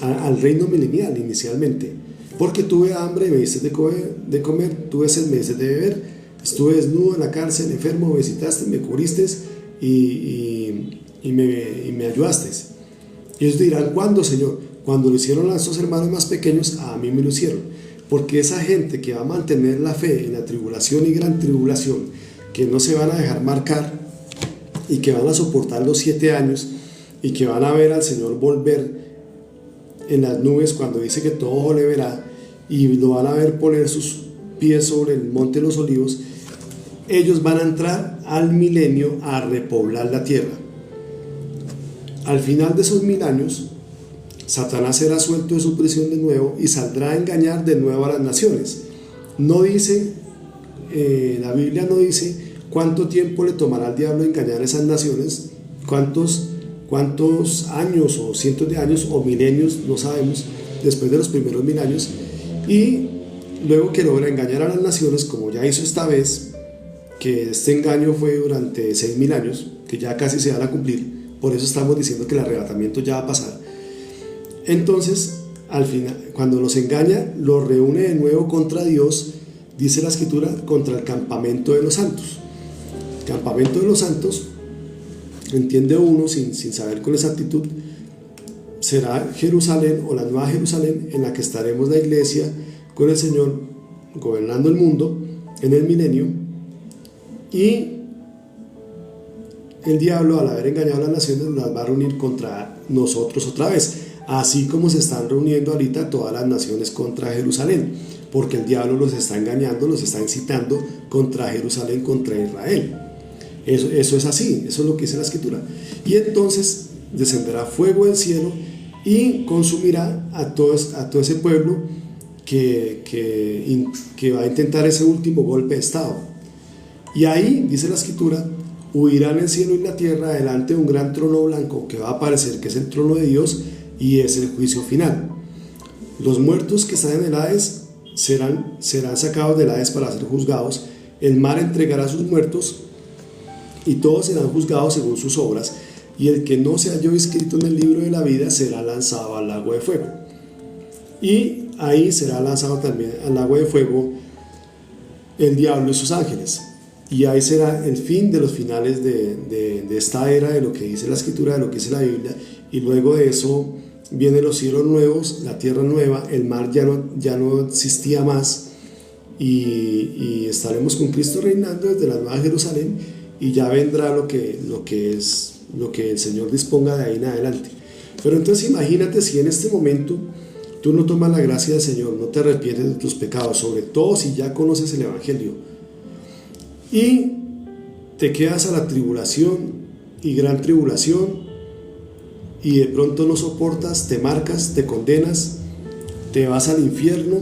al reino milenial inicialmente, porque tuve hambre y me diste de comer, tuve sed, me diste de beber, estuve desnudo en la cárcel, enfermo, me visitaste, me cubriste y me ayudaste. Y ellos dirán: ¿cuándo, Señor? Cuando lo hicieron a estos hermanos más pequeños, a mí me lo hicieron. Porque esa gente que va a mantener la fe en la tribulación y gran tribulación, que no se van a dejar marcar y que van a soportar los 7 años y que van a ver al Señor volver en las nubes cuando dice que todo ojo le verá, y lo van a ver poner sus pies sobre el monte de los olivos, ellos van a entrar al milenio a repoblar la tierra. Al final de esos 1000 años, Satanás será suelto de su prisión de nuevo y saldrá a engañar de nuevo a las naciones. No dice, la Biblia no dice cuánto tiempo le tomará al diablo engañar a esas naciones, cuántos años o cientos de años o milenios, no sabemos, después de los primeros 1000 años, y luego que logra engañar a las naciones, como ya hizo esta vez, que este engaño fue durante 6000 años, que ya casi se van a cumplir. Por eso estamos diciendo que el arrebatamiento ya va a pasar. Entonces, al final, cuando los engaña, los reúne de nuevo contra Dios, dice la Escritura, contra el campamento de los santos. El campamento de los santos, entiende uno sin saber con exactitud, será Jerusalén, o la nueva Jerusalén, en la que estaremos la iglesia con el Señor gobernando el mundo en el milenio, y el diablo, al haber engañado a las naciones, las va a reunir contra nosotros otra vez. así como se están reuniendo ahorita todas las naciones contra Jerusalén, porque el diablo los está engañando, los está incitando contra Jerusalén, contra Israel. Eso es así, eso es lo que dice la Escritura. Y entonces descenderá fuego del cielo y consumirá a todo ese pueblo que va a intentar ese último golpe de Estado. Y ahí, dice la Escritura, huirán el cielo y la tierra delante de un gran trono blanco que va a aparecer, que es el trono de Dios, y es el juicio final. Los muertos que están en el Hades serán sacados del Hades para ser juzgados. El mar entregará a sus muertos y todos serán juzgados según sus obras, y el que no se halló inscrito en el libro de la vida será lanzado al lago de fuego. Y ahí será lanzado también al lago de fuego el diablo y sus ángeles. Y ahí será el fin de los finales de esta era, de lo que dice la Escritura, de lo que dice la Biblia. Y luego de eso vienen los cielos nuevos, la tierra nueva, el mar ya no existía más, y estaremos con Cristo reinando desde la Nueva Jerusalén, y ya vendrá lo que el Señor disponga de ahí en adelante. Pero entonces imagínate si en este momento tú no tomas la gracia del Señor, no te arrepientes de tus pecados, sobre todo si ya conoces el Evangelio, y te quedas a la tribulación y gran tribulación, y de pronto no soportas, te marcas, te condenas, te vas al infierno,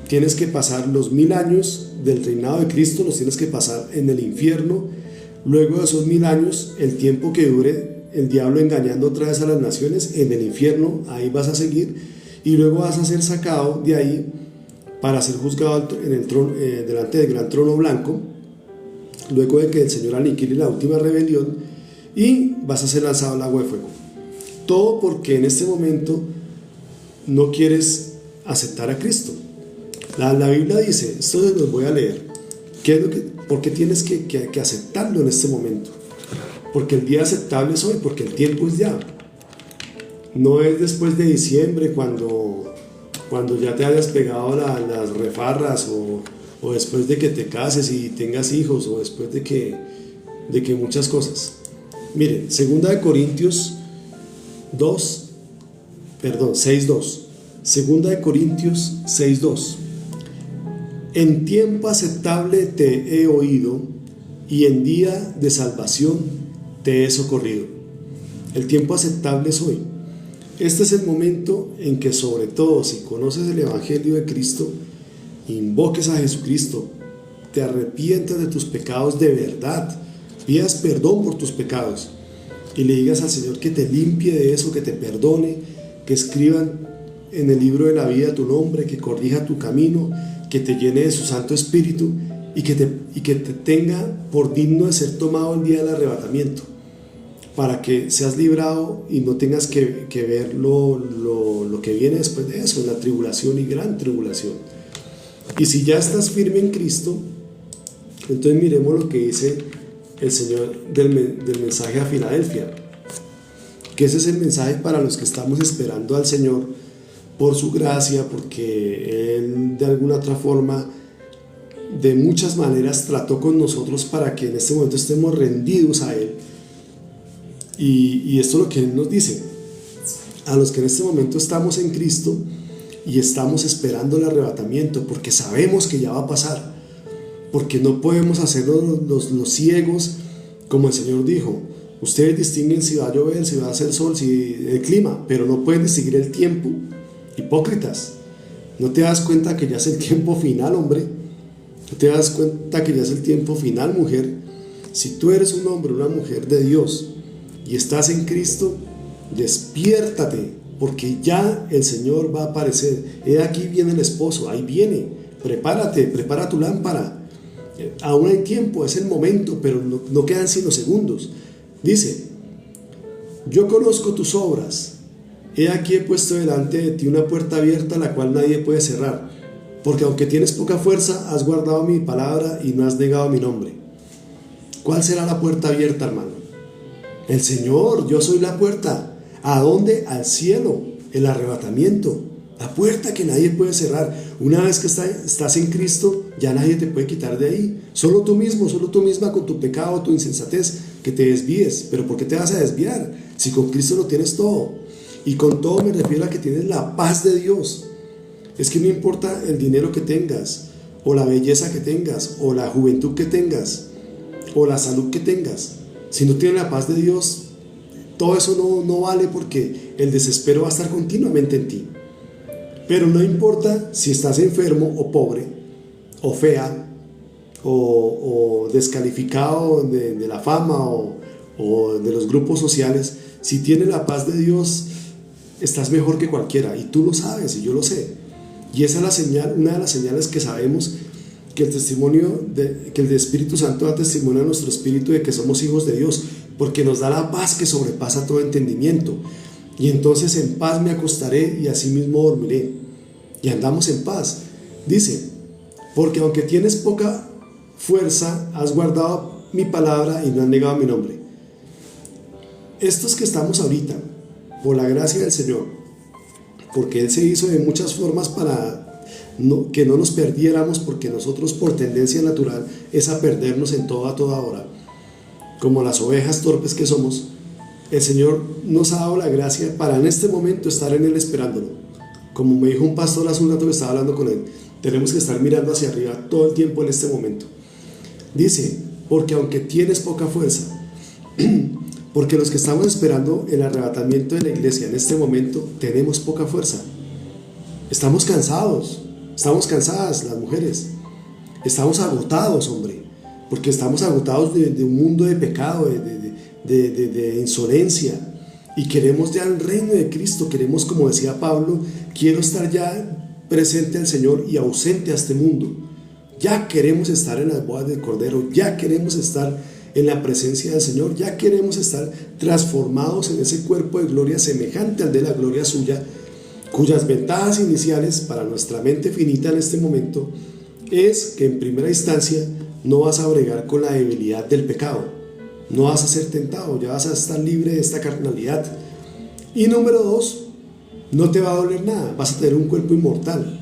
tienes que pasar los 1000 años del reinado de Cristo, los tienes que pasar en el infierno. Luego de esos 1000 años, el tiempo que dure el diablo engañando otra vez a las naciones, en el infierno, ahí vas a seguir, y luego vas a ser sacado de ahí para ser juzgado en el trono, delante del gran trono blanco, luego de que el Señor aniquile la última rebelión, y vas a ser lanzado al lago de fuego. Todo porque en este momento no quieres aceptar a Cristo. La Biblia dice, esto se los voy a leer, ¿por qué tienes que aceptarlo en este momento? Porque el día aceptable es hoy, porque el tiempo es ya. No es después de diciembre cuando ya te hayas pegado las refarras, o después de que te cases y tengas hijos, o después de que muchas cosas. Miren, 2 Corintios 6:2. 2 Corintios 6:2. En tiempo aceptable te he oído, y en día de salvación te he socorrido. El tiempo aceptable es hoy. Este es el momento en que, sobre todo si conoces el Evangelio de Cristo, invoques a Jesucristo, te arrepientas de tus pecados de verdad, pidas perdón por tus pecados y le digas al Señor que te limpie de eso, que te perdone, que escriban en el libro de la vida tu nombre, que corrija tu camino, que te llene de su Santo Espíritu, y que te tenga por digno de ser tomado el día del arrebatamiento, para que seas librado y no tengas que ver lo que viene después de eso, la tribulación y gran tribulación. Y si ya estás firme en Cristo, entonces miremos lo que dice el Señor del mensaje a Filadelfia, que ese es el mensaje para los que estamos esperando al Señor por su gracia, porque Él de alguna otra forma, de muchas maneras, trató con nosotros para que en este momento estemos rendidos a Él. Y esto es lo que Él nos dice: a los que en este momento estamos en Cristo y estamos esperando el arrebatamiento, porque sabemos que ya va a pasar, porque no podemos hacernos los ciegos, como el Señor dijo: ustedes distinguen si va a llover, si va a hacer sol, si el clima, pero no pueden distinguir el tiempo. Hipócritas, ¿no te das cuenta que ya es el tiempo final, hombre? ¿No te das cuenta que ya es el tiempo final, mujer? Si tú eres un hombre o una mujer de Dios y estás en Cristo, despiértate, porque ya el Señor va a aparecer. He aquí viene el esposo, ahí viene. Prepárate, prepara tu lámpara. Aún hay tiempo, es el momento, pero no quedan sino segundos. Dice: yo conozco tus obras. He aquí he puesto delante de ti una puerta abierta, la cual nadie puede cerrar, porque aunque tienes poca fuerza, has guardado mi palabra y no has negado mi nombre. ¿Cuál será la puerta abierta, hermano? El Señor. Yo soy la puerta. ¿A dónde? Al cielo, el arrebatamiento. La puerta que nadie puede cerrar. Una vez que estás en Cristo, ya nadie te puede quitar de ahí. Solo tú mismo, solo tú misma, con tu pecado, tu insensatez, que te desvíes. ¿Pero por qué te vas a desviar si con Cristo lo tienes todo? Y con todo me refiero a que tienes la paz de Dios. Es que no importa el dinero que tengas, o la belleza que tengas, o la juventud que tengas, o la salud que tengas. Si no tienes la paz de Dios, todo eso no vale, porque el desespero va a estar continuamente en ti. Pero no importa si estás enfermo o pobre, o fea, o descalificado de la fama o de los grupos sociales. Si tienes la paz de Dios, estás mejor que cualquiera, y tú lo sabes y yo lo sé. Y esa es la señal, una de las señales que sabemos que que el Espíritu Santo da testimonio a nuestro espíritu de que somos hijos de Dios, porque nos da la paz que sobrepasa todo entendimiento. Y entonces en paz me acostaré y asimismo dormiré. Y andamos en paz. Dice, porque aunque tienes poca fuerza, has guardado mi palabra y no has negado mi nombre. Estos que estamos ahorita, por la gracia del Señor, porque Él se hizo de muchas formas para que no nos perdiéramos, porque nosotros por tendencia natural es a perdernos en toda hora, como las ovejas torpes que somos. El Señor nos ha dado la gracia para en este momento estar en Él esperándolo. Como me dijo un pastor hace un rato que estaba hablando con él, tenemos que estar mirando hacia arriba todo el tiempo en este momento. Dice, porque aunque tienes poca fuerza, porque los que estamos esperando el arrebatamiento de la iglesia en este momento tenemos poca fuerza. Estamos cansados, estamos cansadas las mujeres, estamos agotados, hombre, porque estamos agotados de un mundo de pecado, de insolencia, y queremos ya el reino de Cristo. Queremos, como decía Pablo, quiero estar ya presente al Señor y ausente a este mundo. Ya queremos estar en las bodas del Cordero, ya queremos estar en la presencia del Señor, ya queremos estar transformados en ese cuerpo de gloria semejante al de la gloria suya, cuyas ventajas iniciales para nuestra mente finita en este momento es que en primera instancia no vas a bregar con la debilidad del pecado, no vas a ser tentado, ya vas a estar libre de esta carnalidad. Y número 2, no te va a doler nada, vas a tener un cuerpo inmortal,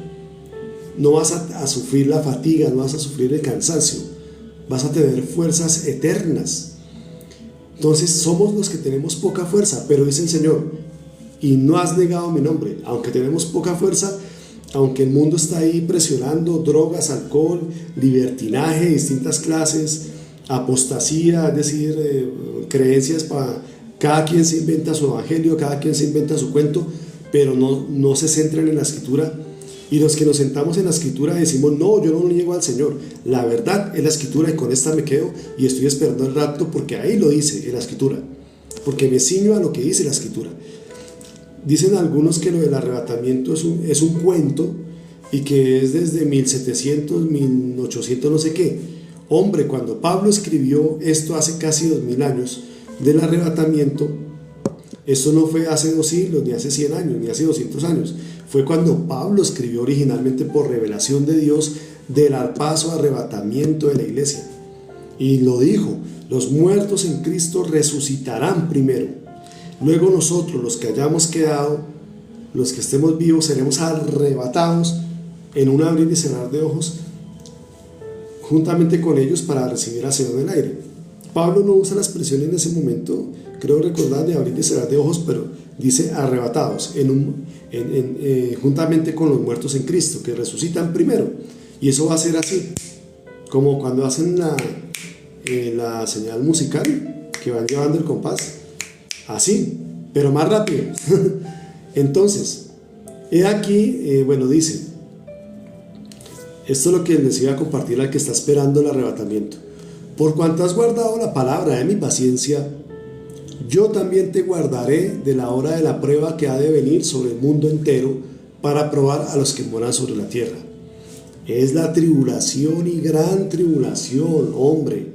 no vas a sufrir la fatiga, no vas a sufrir el cansancio, vas a tener fuerzas eternas. Entonces somos los que tenemos poca fuerza, pero dice el Señor, y no has negado mi nombre. Aunque tenemos poca fuerza, aunque el mundo está ahí presionando, drogas, alcohol, libertinaje, distintas clases, apostasía, es decir, creencias para cada quien se inventa su evangelio, cada quien se inventa su cuento, pero no se centran en la escritura. Y los que nos sentamos en la escritura decimos, no, yo no niego al Señor, la verdad es la escritura y con esta me quedo y estoy esperando el rapto, porque ahí lo dice en la escritura, porque me ciño a lo que dice la escritura. Dicen algunos que lo del arrebatamiento es un cuento y que es desde 1700, 1800 no sé qué. Hombre, cuando Pablo escribió esto hace casi 2000 años del arrebatamiento, esto no fue hace 2 siglos, ni hace 100 años, ni hace 200 años. Fue cuando Pablo escribió originalmente por revelación de Dios del paso arrebatamiento de la iglesia. Y lo dijo, los muertos en Cristo resucitarán primero. Luego nosotros, los que hayamos quedado, los que estemos vivos, seremos arrebatados en un abrir y cerrar de ojos juntamente con ellos para recibir al Señor en el aire. Pablo no usa la expresión en ese momento, creo recordar, de abrir y cerrar de ojos, pero dice arrebatados juntamente con los muertos en Cristo, que resucitan primero. Y eso va a ser así, como cuando hacen la señal musical, que van llevando el compás, así, pero más rápido. Entonces, he aquí, dice, esto es lo que les iba a compartir al que está esperando el arrebatamiento. Por cuanto has guardado la palabra de mi paciencia, yo también te guardaré de la hora de la prueba que ha de venir sobre el mundo entero para probar a los que moran sobre la tierra. Es la tribulación y gran tribulación, hombre.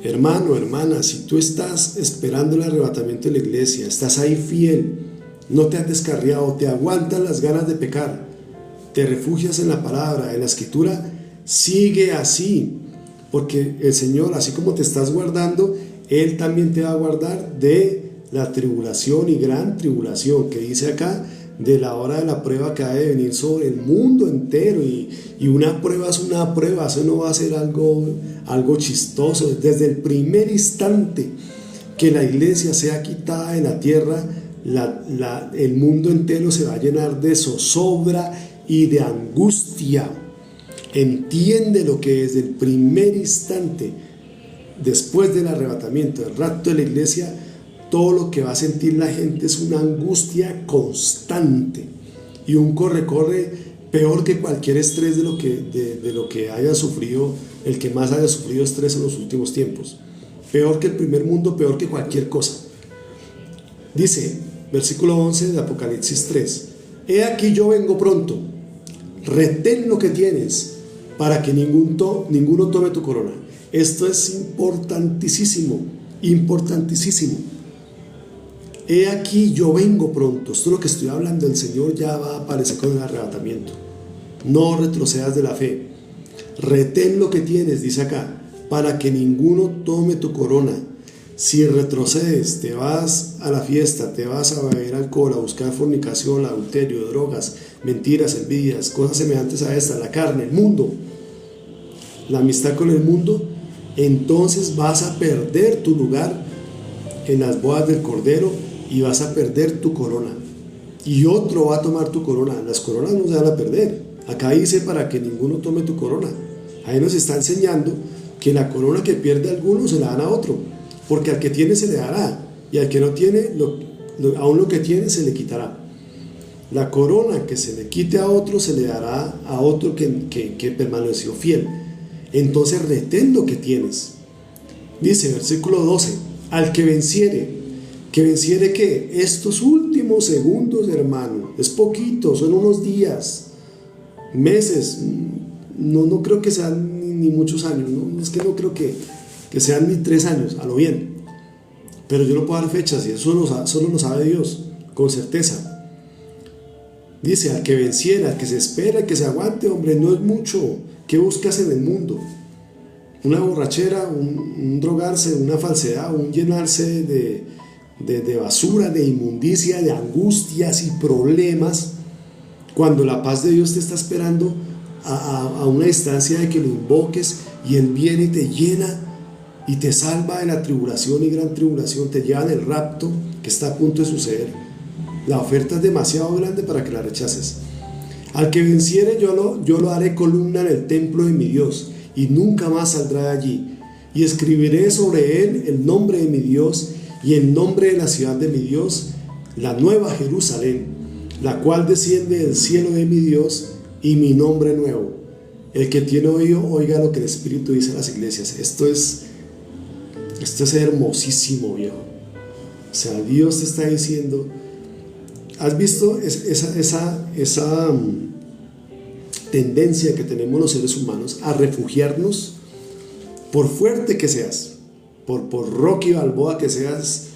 Hermano, hermana, si tú estás esperando el arrebatamiento de la iglesia, estás ahí fiel, no te has descarriado, te aguantan las ganas de pecar, te refugias en la palabra, en la escritura, sigue así, porque el Señor, así como te estás guardando, Él también te va a guardar de la tribulación y gran tribulación, que dice acá, de la hora de la prueba que ha de venir sobre el mundo entero. Y una prueba es una prueba, eso no va a ser algo chistoso. Desde el primer instante que la iglesia sea quitada de la tierra, el mundo entero se va a llenar de zozobra y de angustia. Entiende lo que desde el primer instante, después del arrebatamiento, del rapto de la iglesia, todo lo que va a sentir la gente es una angustia constante y un corre-corre peor que cualquier estrés de lo que haya sufrido, el que más haya sufrido estrés en los últimos tiempos. Peor que el primer mundo, peor que cualquier cosa. Dice, versículo 11 de Apocalipsis 3, he aquí yo vengo pronto, retén lo que tienes, para que ninguno tome tu corona. Esto es importantísimo, importantísimo. He aquí yo vengo pronto. Esto es lo que estoy hablando. El Señor ya va a aparecer con el arrebatamiento. No retrocedas de la fe. Retén lo que tienes, dice acá, para que ninguno tome tu corona. Si retrocedes, te vas a la fiesta, te vas a beber alcohol, a buscar fornicación, adulterio, drogas, mentiras, envidias, cosas semejantes a esta, la carne, el mundo, la amistad con el mundo, entonces vas a perder tu lugar en las bodas del Cordero y vas a perder tu corona. Y otro va a tomar tu corona. Las coronas no se van a perder. Acá dice para que ninguno tome tu corona. Ahí nos está enseñando que la corona que pierde alguno se la dan a otro, porque al que tiene se le dará, y al que no tiene, aún lo que tiene se le quitará. La corona que se le quite a otro se le dará a otro que permaneció fiel. Entonces retén lo que tienes. Dice versículo 12, al que venciere ¿qué? Estos últimos segundos, hermano, es poquito, son unos días, meses, no creo que sean ni muchos años, ¿no? Es que no creo que sean ni 3 años, a lo bien, pero yo no puedo dar fechas y eso solo lo sabe Dios, con certeza. Dice, al que venciera, al que se espera, al que se aguante, hombre, no es mucho. ¿Qué buscas en el mundo? Una borrachera, un drogarse, una falsedad, un llenarse de basura, de inmundicia, de angustias y problemas, cuando la paz de Dios te está esperando a una distancia de que lo invoques y Él viene y te llena y te salva de la tribulación y gran tribulación, te lleva en el rapto que está a punto de suceder. La oferta es demasiado grande para que la rechaces. Al que venciere yo lo haré columna en el templo de mi Dios y nunca más saldrá de allí, y escribiré sobre él el nombre de mi Dios y el nombre de la ciudad de mi Dios, la nueva Jerusalén, la cual desciende del cielo de mi Dios, y mi nombre nuevo. El que tiene oído, oiga lo que el Espíritu dice a las iglesias. Esto es hermosísimo, viejo. O sea, Dios te está diciendo, ¿has visto esa tendencia que tenemos los seres humanos a refugiarnos? Por fuerte que seas, por Rocky Balboa que seas,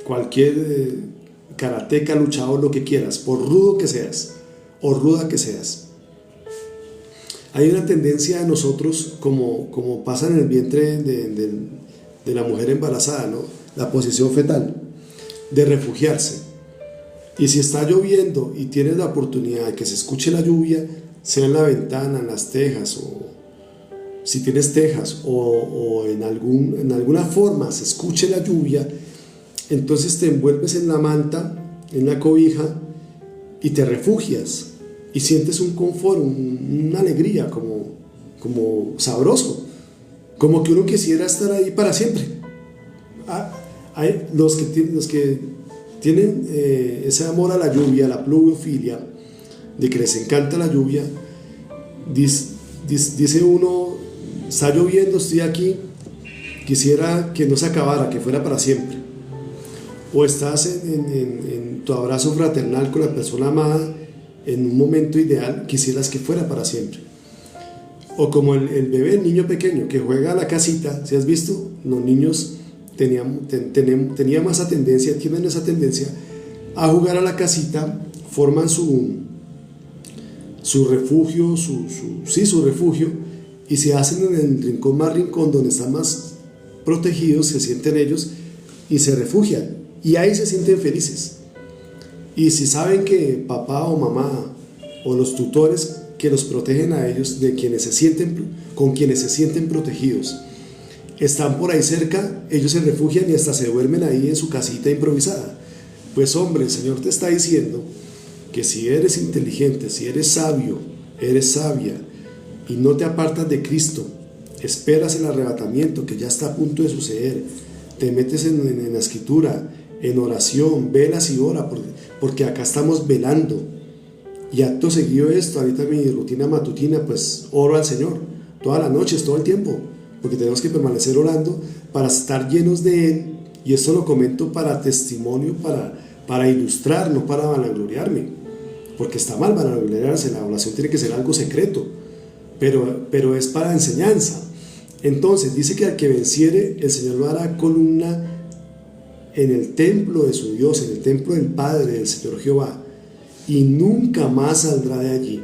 cualquier karateca, luchador, lo que quieras, por rudo que seas o ruda que seas, hay una tendencia de nosotros, como pasa en el vientre de la mujer embarazada, ¿no? La posición fetal, de refugiarse. Y si está lloviendo y tienes la oportunidad de que se escuche la lluvia, sea en la ventana, en las tejas, o si tienes tejas, o en alguna forma se escuche la lluvia, entonces te envuelves en la manta, en la cobija, y te refugias y sientes un confort, una alegría, como sabroso, como que uno quisiera estar ahí para siempre. Hay los que tienen ese amor a la lluvia, la pluviofilia, de que les encanta la lluvia. Dice uno, está lloviendo, estoy aquí, quisiera que no se acabara, que fuera para siempre. O estás en tu abrazo fraternal con la persona amada, en un momento ideal, quisieras que fuera para siempre. O como el bebé, el niño pequeño que juega a la casita. ¿Si has visto? Los niños tienen esa tendencia a jugar a la casita, forman su refugio, su refugio, y se hacen en el rincón más rincón, donde están más protegidos, se sienten ellos y se refugian, y ahí se sienten felices. Y si saben que papá o mamá o los tutores que los protegen a ellos, con quienes se sienten protegidos, están por ahí cerca, ellos se refugian y hasta se duermen ahí en su casita improvisada. Pues hombre, el Señor te está diciendo que si eres inteligente, si eres sabio, eres sabia y no te apartas de Cristo, esperas el arrebatamiento que ya está a punto de suceder, te metes en la escritura, en oración, velas y ora, porque acá estamos velando. Y acto seguido esto, ahorita mi rutina matutina, pues oro al Señor, todas las noches, todo el tiempo, porque tenemos que permanecer orando para estar llenos de Él. Y esto lo comento para testimonio, para ilustrar, no para vanagloriarme, porque está mal vanagloriarse, la oración tiene que ser algo secreto, pero es para enseñanza. Entonces dice que al que venciere, el Señor lo hará columna en el templo de su Dios, en el templo del Padre del Señor Jehová, y nunca más saldrá de allí.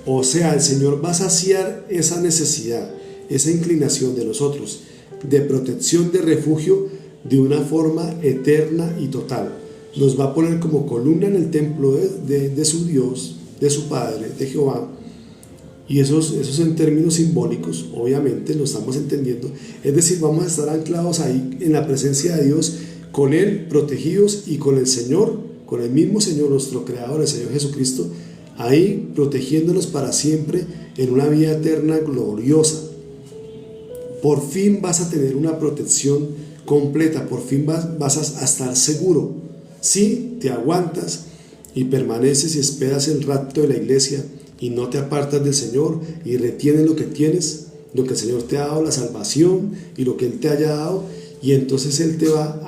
O sea, el Señor va a saciar esa necesidad, esa inclinación de nosotros, de protección, de refugio, de una forma eterna y total. Nos va a poner como columna en el templo de su Dios, de su Padre, de Jehová. Y esos en términos simbólicos, obviamente lo estamos entendiendo. Es decir, vamos a estar anclados ahí en la presencia de Dios, con Él, protegidos, y con el Señor, con el mismo Señor, nuestro Creador, el Señor Jesucristo, ahí protegiéndonos para siempre en una vida eterna gloriosa. Por fin vas a tener una protección completa, por fin vas a estar seguro. Si te aguantas y permaneces y esperas el rapto de la iglesia y no te apartas del Señor y retienes lo que tienes, lo que el Señor te ha dado, la salvación y lo que Él te haya dado, y entonces Él te va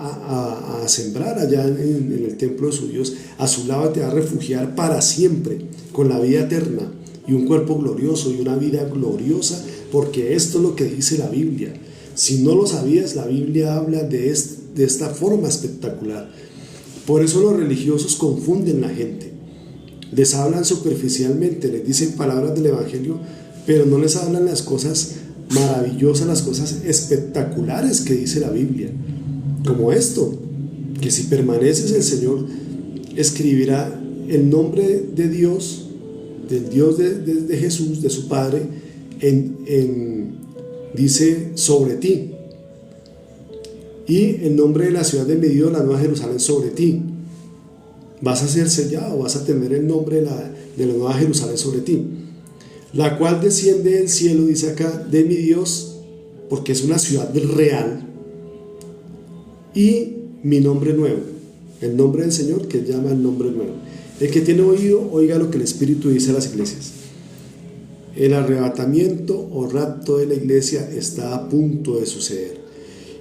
a sembrar allá en el templo de su Dios, a su lado te va a refugiar para siempre con la vida eterna y un cuerpo glorioso y una vida gloriosa, porque esto es lo que dice la Biblia. Si no lo sabías, la Biblia habla de esta forma espectacular. Por eso los religiosos confunden a la gente, les hablan superficialmente, les dicen palabras del Evangelio, pero no les hablan las cosas maravillosas, las cosas espectaculares que dice la Biblia, como esto, que si permaneces, el Señor escribirá el nombre de Dios, del Dios de Jesús, de su Padre, dice sobre ti, y el nombre de la ciudad de Medida, la Nueva Jerusalén, sobre ti. Vas a ser sellado, vas a tener el nombre de la Nueva Jerusalén sobre ti, la cual desciende del cielo, dice acá, de mi Dios, porque es una ciudad real, y mi nombre nuevo, el nombre del Señor, que llama el nombre nuevo. El que tiene oído, oiga lo que el Espíritu dice a las iglesias. El arrebatamiento o rapto de la iglesia está a punto de suceder.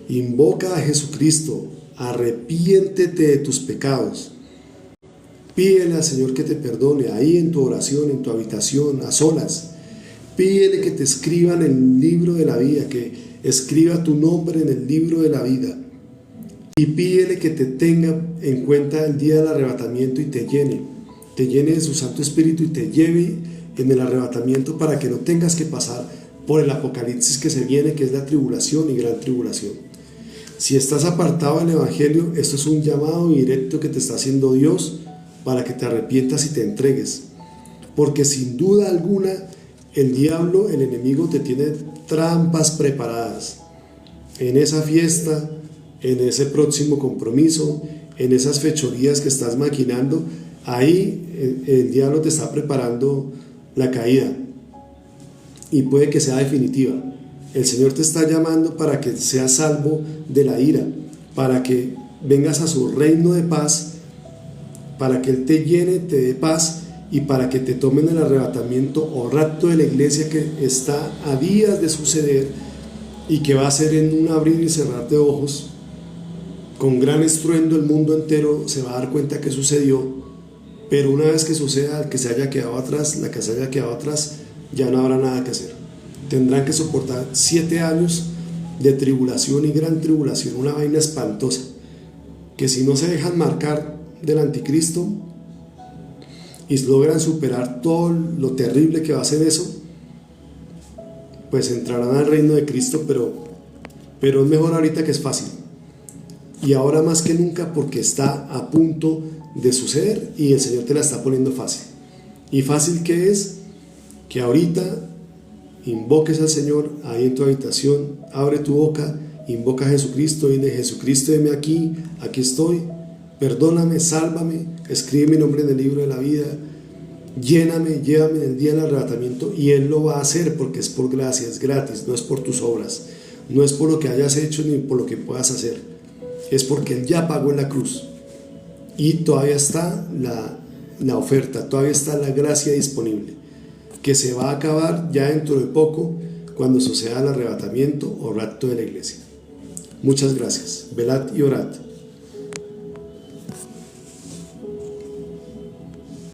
Invoca a Jesucristo, arrepiéntete de tus pecados, pídele al Señor que te perdone ahí en tu oración, en tu habitación, a solas. Pídele que te escriba en el libro de la vida, que escriba tu nombre en el libro de la vida, y pídele que te tenga en cuenta el día del arrebatamiento y te llene de su Santo Espíritu y te lleve en el arrebatamiento, para que no tengas que pasar por el apocalipsis que se viene, que es la tribulación y gran tribulación. Si estás apartado del Evangelio, esto es un llamado directo que te está haciendo Dios para que te arrepientas y te entregues, porque sin duda alguna el diablo, el enemigo, te tiene trampas preparadas en esa fiesta, en ese próximo compromiso, en esas fechorías que estás maquinando. Ahí el diablo te está preparando la caída, y puede que sea definitiva. El Señor te está llamando para que seas salvo de la ira, para que vengas a su reino de paz, para que Él te llene, te dé paz, y para que te tomen el arrebatamiento o rapto de la iglesia, que está a días de suceder y que va a ser en un abrir y cerrar de ojos. Con gran estruendo el mundo entero se va a dar cuenta que sucedió, pero una vez que suceda, el que se haya quedado atrás, la que se haya quedado atrás, ya no habrá nada que hacer. Tendrán que soportar 7 años de tribulación y gran tribulación, una vaina espantosa, que si no se dejan marcar del anticristo y logran superar todo lo terrible que va a ser eso, pues entrarán al reino de Cristo, pero es mejor ahorita que es fácil, y ahora más que nunca, porque está a punto de suceder y el Señor te la está poniendo fácil. Y fácil que es que ahorita invoques al Señor ahí en tu habitación, abre tu boca, invoca a Jesucristo, dile: Jesucristo, heme aquí, aquí estoy, perdóname, sálvame, escribe mi nombre en el libro de la vida, lléname, llévame en el día del arrebatamiento. Y Él lo va a hacer porque es por gracia, es gratis, no es por tus obras, no es por lo que hayas hecho ni por lo que puedas hacer, es porque Él ya pagó en la cruz y todavía está la oferta, todavía está la gracia disponible, que se va a acabar ya dentro de poco cuando suceda el arrebatamiento o rapto de la iglesia. Muchas gracias. Velad y orad.